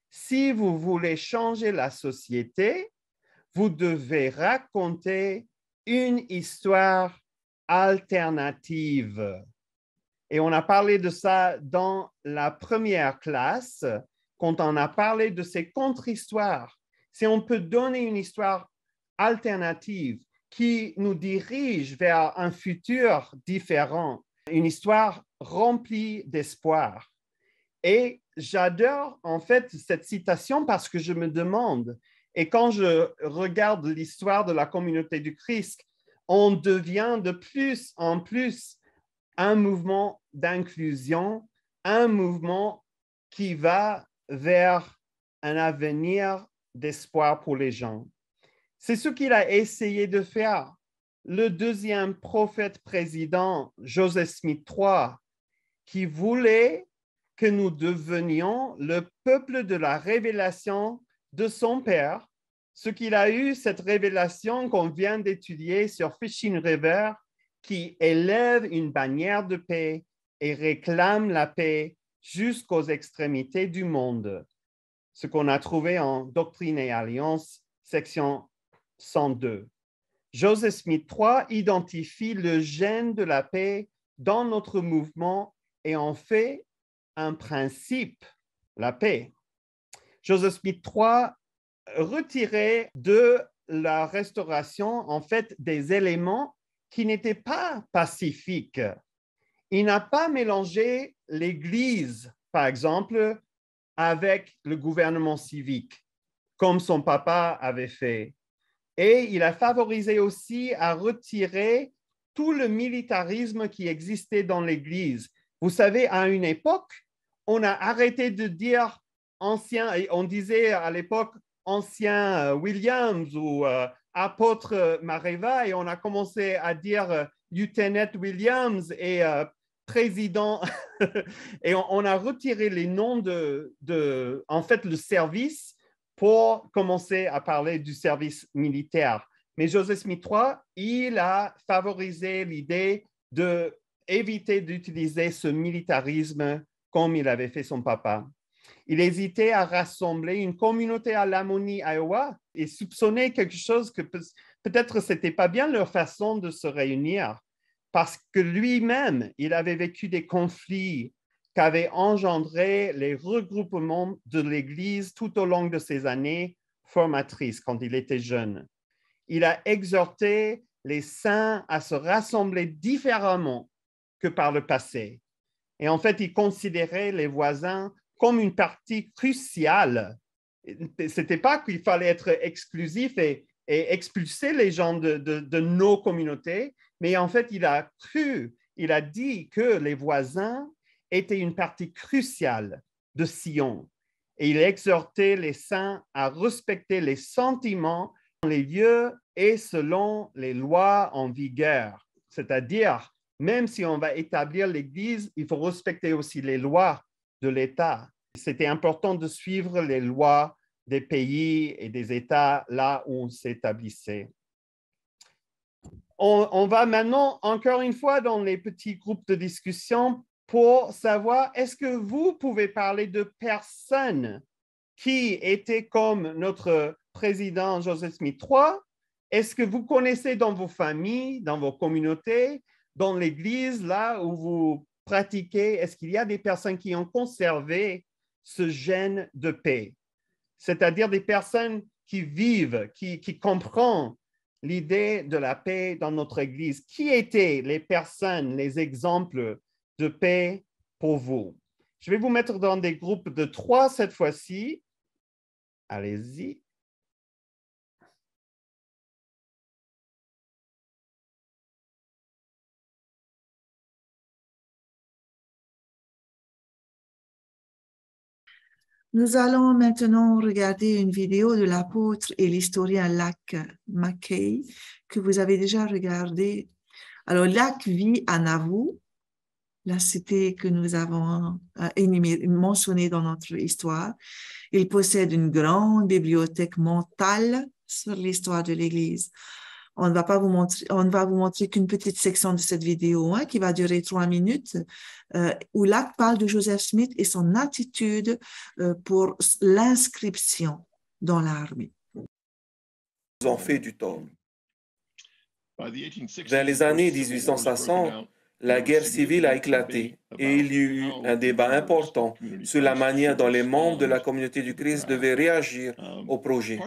Si vous voulez changer la société, vous devez raconter une histoire alternative. Et on a parlé de ça dans la première classe, quand on a parlé de ces contre-histoires. Si on peut donner une histoire alternative qui nous dirige vers un futur différent, une histoire remplie d'espoir. Et j'adore en fait cette citation parce que je me demande, Et quand je regarde l'histoire de la communauté du Christ, on devient de plus en plus un mouvement d'inclusion, un mouvement qui va vers un avenir d'espoir pour les gens. C'est ce qu'il a essayé de faire. Le deuxième prophète président, Joseph Smith III, qui voulait que nous devenions le peuple de la révélation de son Père, ce qu'il a eu, cette révélation qu'on vient d'étudier sur Fishing River, qui élève une bannière de paix et réclame la paix jusqu'aux extrémités du monde. Ce qu'on a trouvé en Doctrine et Alliance, section 102. Joseph Smith III identifie le gène de la paix dans notre mouvement et en fait un principe, la paix. Joseph Smith III retirait de la restauration, en fait, des éléments qui n'étaient pas pacifiques. Il n'a pas mélangé l'Église, par exemple, avec le gouvernement civique, comme son papa avait fait. Et il a favorisé aussi à retirer tout le militarisme qui existait dans l'Église. Vous savez, à une époque, on a arrêté de dire ancien, on disait à l'époque ancien Williams ou apôtre Mareva, et on a commencé à dire lieutenant Williams et président. Et on a retiré les noms en fait, le service pour commencer à parler du service militaire. Mais Joseph Smith III, il a favorisé l'idée d'éviter d'utiliser ce militarisme comme il avait fait son papa. Il hésitait à rassembler une communauté à Lamoni, Iowa, et soupçonnait quelque chose que peut-être ce n'était pas bien leur façon de se réunir, parce que lui-même, il avait vécu des conflits qu'avaient engendré les regroupements de l'Église tout au long de ses années formatrices, quand il était jeune. Il a exhorté les saints à se rassembler différemment que par le passé. Et en fait, il considérait les voisins comme une partie cruciale. Ce n'était pas qu'il fallait être exclusif et expulser les gens de nos communautés, mais en fait, il a dit que les voisins étaient une partie cruciale de Sion. Et il exhortait les saints à respecter les sentiments dans les lieux et selon les lois en vigueur. C'est-à-dire, même si on va établir l'Église, il faut respecter aussi les lois de l'État. C'était important de suivre les lois des pays et des États là où on s'établissait. On va maintenant, encore une fois, dans les petits groupes de discussion pour savoir, est-ce que vous pouvez parler de personnes qui étaient comme notre président Joseph Smith III? Est-ce que vous connaissez dans vos familles, dans vos communautés, dans l'Église, là où vous pratiquez, est-ce qu'il y a des personnes qui ont conservé ce gène de paix? C'est-à-dire des personnes qui vivent, qui comprennent l'idée de la paix dans notre Église. Qui étaient les personnes, les exemples de paix pour vous? Je vais vous mettre dans des groupes de 3 cette fois-ci. Allez-y. Nous allons maintenant regarder une vidéo de l'apôtre et l'historien Lac Mackay que vous avez déjà regardé. Alors, Lac vit à Nauvoo, la cité que nous avons mentionnée dans notre histoire. Il possède une grande bibliothèque mentale sur l'histoire de l'Église. On ne va vous montrer qu'une petite section de cette vidéo qui va durer 3 minutes, où Lac parle de Joseph Smith et son attitude pour l'inscription dans l'armée. Ils ont fait du tort. Vers les années 1860, la guerre civile a éclaté et il y a eu un débat important sur la manière dont les membres de la communauté du Christ devaient réagir au projet.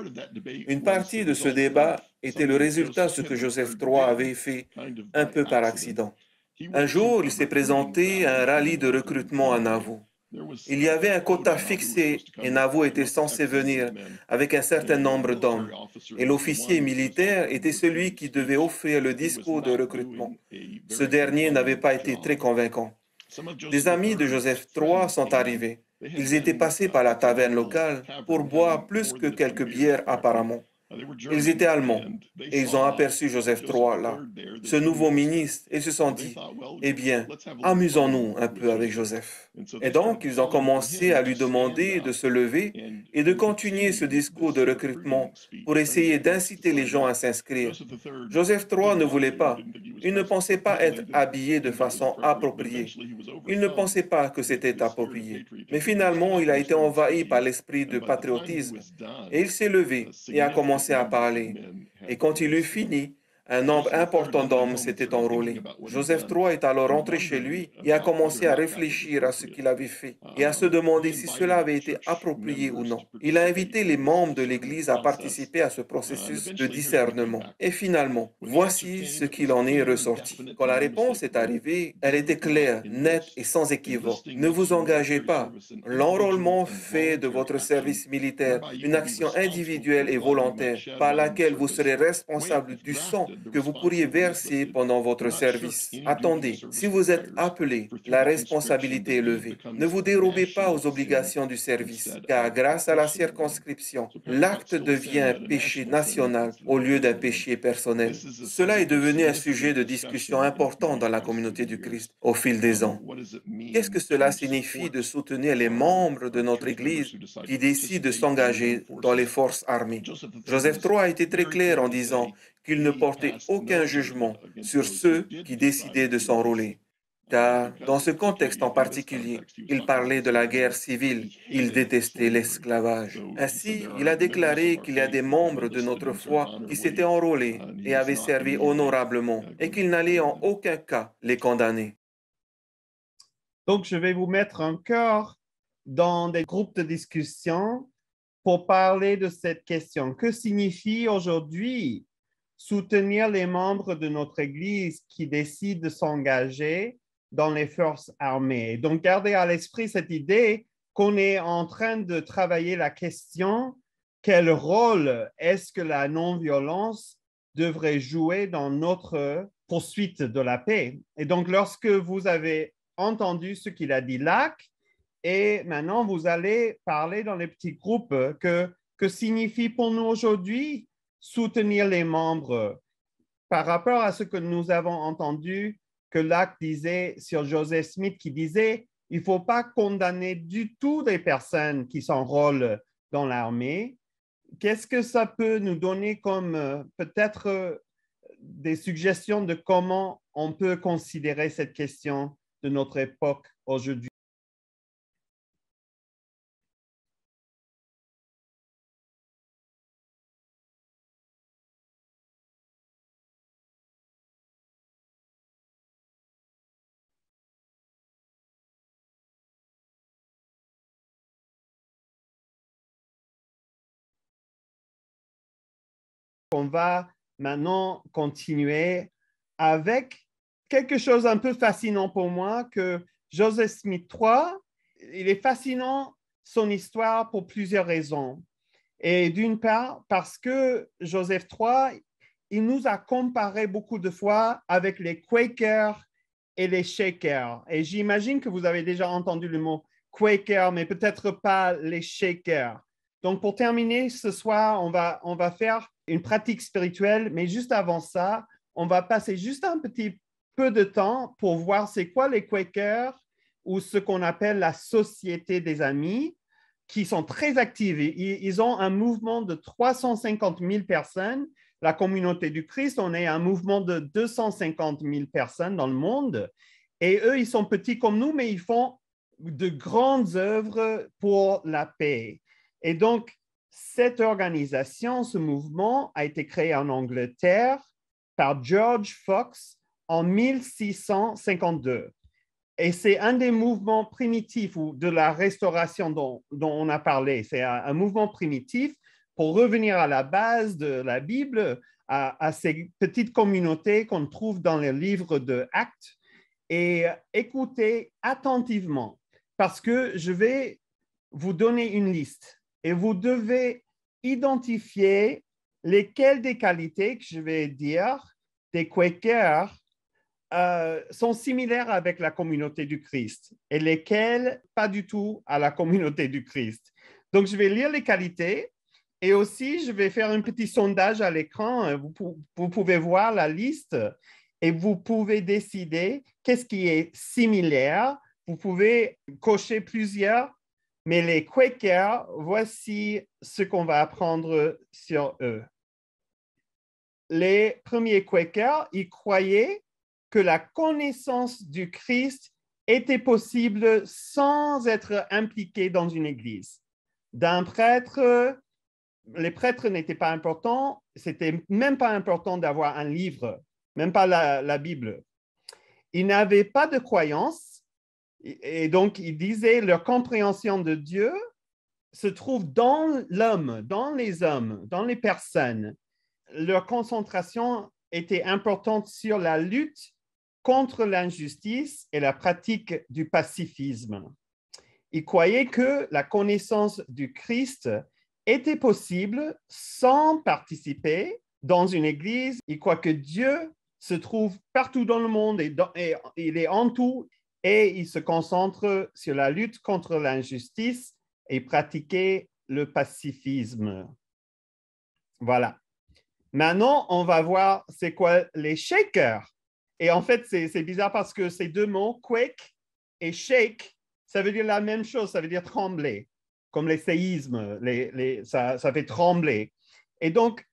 Une partie de ce débat était le résultat de ce que Joseph III avait fait un peu par accident. Un jour, il s'est présenté à un rallye de recrutement à Nauvoo. Il y avait un quota fixé et Nauvoo était censé venir avec un certain nombre d'hommes. Et l'officier militaire était celui qui devait offrir le discours de recrutement. Ce dernier n'avait pas été très convaincant. Des amis de Joseph III sont arrivés. Ils étaient passés par la taverne locale pour boire plus que quelques bières apparemment. Ils étaient allemands et ils ont aperçu Joseph III là, ce nouveau ministre, et se sont dit, eh bien, amusons-nous un peu avec Joseph. Et donc, ils ont commencé à lui demander de se lever et de continuer ce discours de recrutement pour essayer d'inciter les gens à s'inscrire. Joseph III ne voulait pas. Il ne pensait pas être habillé de façon appropriée. Il ne pensait pas que c'était approprié. Mais finalement, il a été envahi par l'esprit de patriotisme et il s'est levé et a commencé à parler. Et quand il eut fini, un nombre important d'hommes s'étaient enrôlés. Joseph III est alors rentré chez lui et a commencé à réfléchir à ce qu'il avait fait et à se demander si cela avait été approprié ou non. Il a invité les membres de l'Église à participer à ce processus de discernement. Et finalement, voici ce qu'il en est ressorti. Quand la réponse est arrivée, elle était claire, nette et sans équivoque. Ne vous engagez pas. L'enrôlement fait de votre service militaire une action individuelle et volontaire par laquelle vous serez responsable du sang que vous pourriez verser pendant votre service. Attendez, si vous êtes appelé, la responsabilité est levée. Ne vous dérobez pas aux obligations du service, car grâce à la circonscription, l'acte devient un péché national au lieu d'un péché personnel. Cela est devenu un sujet de discussion important dans la communauté du Christ au fil des ans. Qu'est-ce que cela signifie de soutenir les membres de notre Église qui décident de s'engager dans les forces armées? Joseph III a été très clair en disant qu'il ne portait aucun jugement sur ceux qui décidaient de s'enrôler. Car dans ce contexte en particulier, il parlait de la guerre civile, il détestait l'esclavage. Ainsi, il a déclaré qu'il y a des membres de notre foi qui s'étaient enrôlés et avaient servi honorablement et qu'il n'allait en aucun cas les condamner. Donc, je vais vous mettre encore dans des groupes de discussion pour parler de cette question. Que signifie aujourd'hui soutenir les membres de notre Église qui décident de s'engager dans les forces armées? Donc, gardez à l'esprit cette idée qu'on est en train de travailler la question, quel rôle est-ce que la non-violence devrait jouer dans notre poursuite de la paix? Et donc, lorsque vous avez entendu ce qu'il a dit là, et maintenant, vous allez parler dans les petits groupes que signifie pour nous aujourd'hui soutenir les membres par rapport à ce que nous avons entendu que Locke disait sur Joseph Smith qui disait il ne faut pas condamner du tout les personnes qui s'enrôlent dans l'armée. Qu'est-ce que ça peut nous donner comme peut-être des suggestions de comment on peut considérer cette question de notre époque aujourd'hui? On va maintenant continuer avec quelque chose un peu fascinant pour moi que Joseph Smith III, il est fascinant son histoire pour plusieurs raisons. Et d'une part, parce que Joseph III, il nous a comparé beaucoup de fois avec les Quakers et les Shakers. Et j'imagine que vous avez déjà entendu le mot Quaker, mais peut-être pas les Shakers. Donc, pour terminer ce soir, on va faire une pratique spirituelle, mais juste avant ça, on va passer juste un petit peu de temps pour voir c'est quoi les Quakers ou ce qu'on appelle la Société des Amis, qui sont très actifs. Ils ont un mouvement de 350 000 personnes. La communauté du Christ, on est un mouvement de 250 000 personnes dans le monde. Et eux, ils sont petits comme nous, mais ils font de grandes œuvres pour la paix. Et donc, cette organisation, ce mouvement a été créé en Angleterre par George Fox en 1652. Et c'est un des mouvements primitifs ou de la restauration dont on a parlé. C'est un mouvement primitif pour revenir à la base de la Bible, à ces petites communautés qu'on trouve dans les livres de Actes. Et écoutez attentivement, parce que je vais vous donner une liste et vous devez identifier lesquelles des qualités que je vais dire des Quakers sont similaires avec la communauté du Christ et lesquelles pas du tout à la communauté du Christ. Donc, je vais lire les qualités et aussi, je vais faire un petit sondage à l'écran. Vous pouvez voir la liste et vous pouvez décider qu'est-ce qui est similaire. Vous pouvez cocher plusieurs, mais les Quakers, voici ce qu'on va apprendre sur eux. Les premiers Quakers, ils croyaient que la connaissance du Christ était possible sans être impliqué dans une église. D'un prêtre, les prêtres n'étaient pas importants, c'était même pas important d'avoir un livre, même pas la Bible. Ils n'avaient pas de croyance et donc ils disaient leur compréhension de Dieu se trouve dans l'homme, dans les hommes, dans les personnes. Leur concentration était importante sur la lutte contre l'injustice et la pratique du pacifisme. Ils croyaient que la connaissance du Christ était possible sans participer dans une église. Ils croient que Dieu se trouve partout dans le monde et il est en tout et ils se concentrent sur la lutte contre l'injustice et pratiquer le pacifisme. Voilà. Maintenant, on va voir c'est quoi les Shakers. Et en fait, c'est bizarre parce que ces deux mots, quake et shake, ça veut dire la même chose, ça veut dire trembler, comme les séismes, ça fait trembler. Et donc,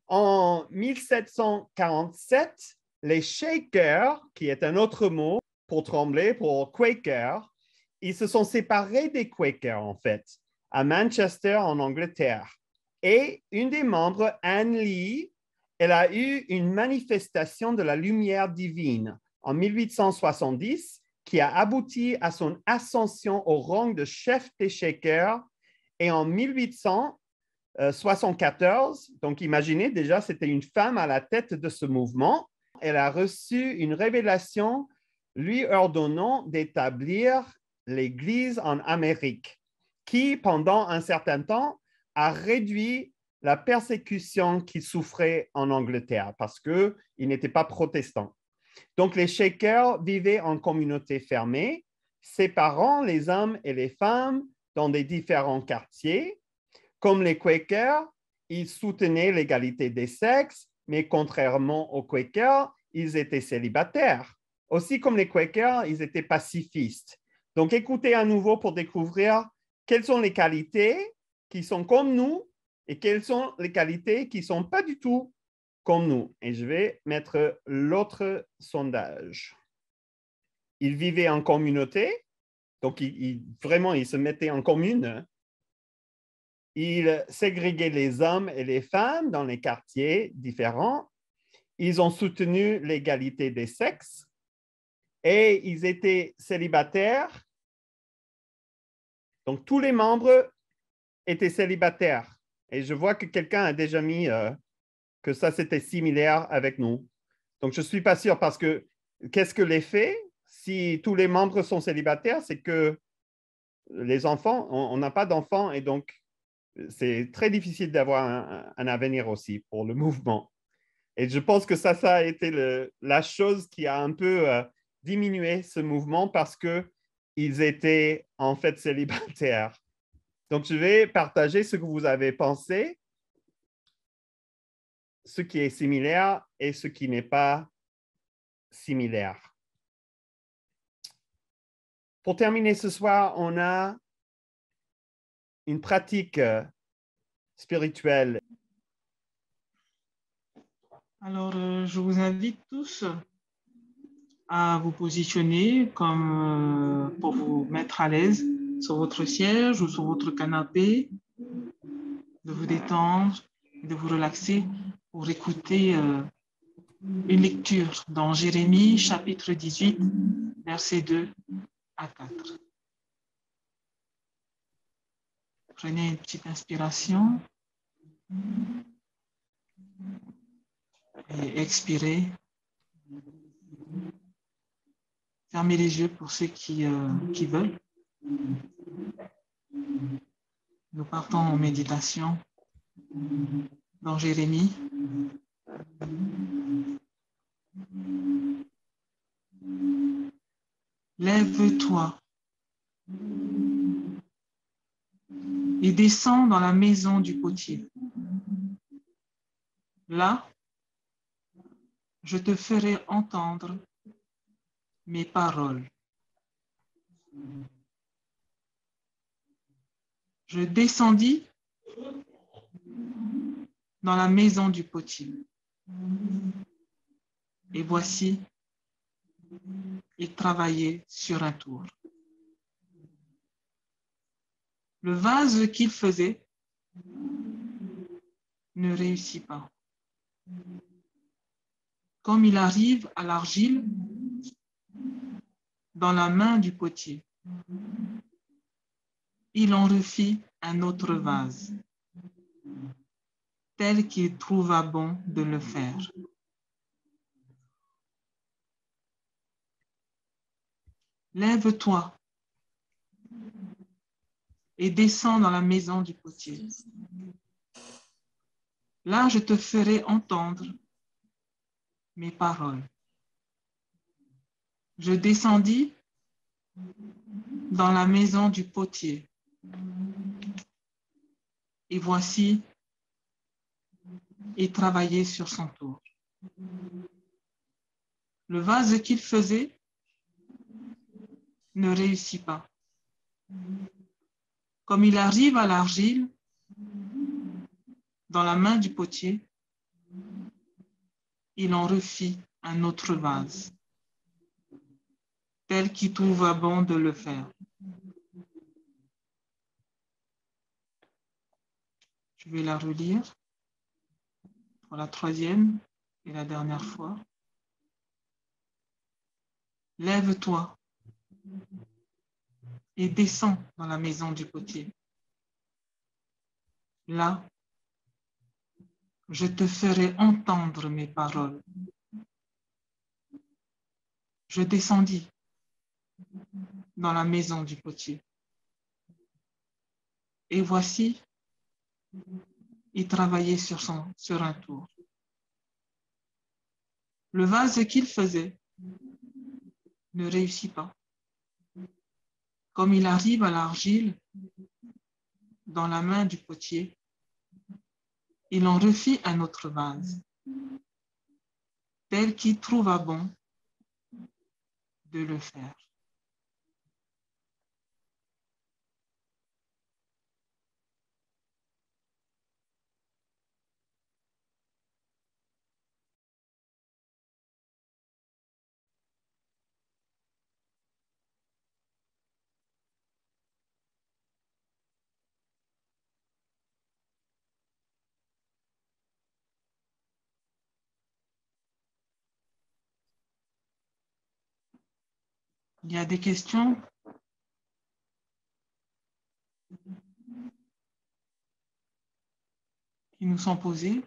en 1747, les Shakers, qui est un autre mot pour trembler, pour Quaker, ils se sont séparés des Quakers, en fait, à Manchester, en Angleterre. Et une des membres, Anne Lee, elle a eu une manifestation de la lumière divine en 1870 qui a abouti à son ascension au rang de chef des Shakers. Et en 1874, donc imaginez déjà, c'était une femme à la tête de ce mouvement. Elle a reçu une révélation lui ordonnant d'établir l'Église en Amérique, qui, pendant un certain temps, a réduit la persécution qu'ils souffraient en Angleterre parce qu'ils n'étaient pas protestants. Donc, les Shakers vivaient en communauté fermée, séparant les hommes et les femmes dans des différents quartiers. Comme les Quakers, ils soutenaient l'égalité des sexes, mais contrairement aux Quakers, ils étaient célibataires. Aussi, comme les Quakers, ils étaient pacifistes. Donc, écoutez à nouveau pour découvrir quelles sont les qualités qui sont comme nous et quelles sont les qualités qui ne sont pas du tout comme nous. Et je vais mettre l'autre sondage. Ils vivaient en communauté, donc vraiment, ils se mettaient en commune. Ils ségrégaient les hommes et les femmes dans les quartiers différents. Ils ont soutenu l'égalité des sexes et ils étaient célibataires. Donc, tous les membres étaient célibataires. Et je vois que quelqu'un a déjà mis que ça, c'était similaire avec nous. Donc, je ne suis pas sûr parce que qu'est-ce que l'effet? Si tous les membres sont célibataires, c'est que les enfants, on n'a pas d'enfants et donc c'est très difficile d'avoir un avenir aussi pour le mouvement. Et je pense que ça a été la chose qui a un peu diminué ce mouvement parce qu'ils étaient en fait célibataires. Donc, je vais partager ce que vous avez pensé, ce qui est similaire et ce qui n'est pas similaire. Pour terminer ce soir, on a une pratique spirituelle. Alors, je vous invite tous à vous positionner comme pour vous mettre à l'aise sur votre siège ou sur votre canapé, de vous détendre, de vous relaxer pour écouter une lecture dans Jérémie, chapitre 18, versets 2 à 4. Prenez une petite inspiration et expirez. Fermez les yeux pour ceux qui veulent. Nous partons en méditation dans Jérémie. Lève-toi et descends dans la maison du potier. Là, je te ferai entendre mes paroles. Je descendis dans la maison du potier. Et voici, il travaillait sur un tour. Le vase qu'il faisait ne réussit pas. Comme il arrive à l'argile dans la main du potier, il en refit un autre vase, tel qu'il trouva bon de le faire. Lève-toi et descends dans la maison du potier. Là, je te ferai entendre mes paroles. Je descendis dans la maison du potier. Et voici, il travaillait sur son tour. Le vase qu'il faisait ne réussit pas. Comme il arrive à l'argile dans la main du potier, il en refit un autre vase, tel qu'il trouva bon de le faire. Je vais la relire pour la troisième et la dernière fois. Lève-toi et descends dans la maison du potier. Là, je te ferai entendre mes paroles. Je descendis dans la maison du potier. Et voici, il travaillait sur un tour. Le vase qu'il faisait ne réussit pas. Comme il arrive à l'argile dans la main du potier, il en refit un autre vase, tel qu'il trouva bon de le faire. Il y a des questions? Qui nous sont posées,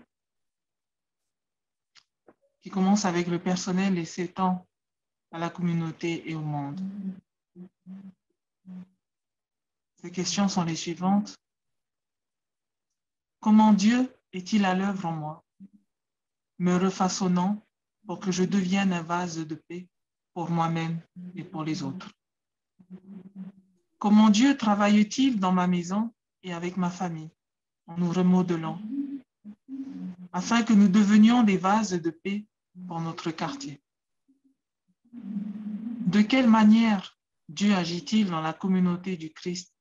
qui commencent avec le personnel et s'étend à la communauté et au monde. Ces questions sont les suivantes. Comment Dieu est-il à l'œuvre en moi, me refaçonnant pour que je devienne un vase de paix pour moi-même et pour les autres? Comment Dieu travaille-t-il dans ma maison et avec ma famille en nous remodelant, afin que nous devenions des vases de paix pour notre quartier? De quelle manière Dieu agit-il dans la communauté du Christ,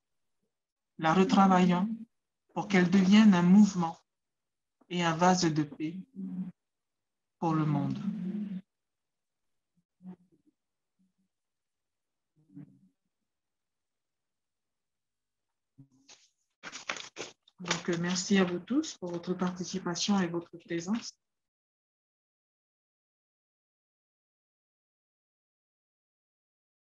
la retravaillant pour qu'elle devienne un mouvement et un vase de paix pour le monde? Donc, merci à vous tous pour votre participation et votre présence.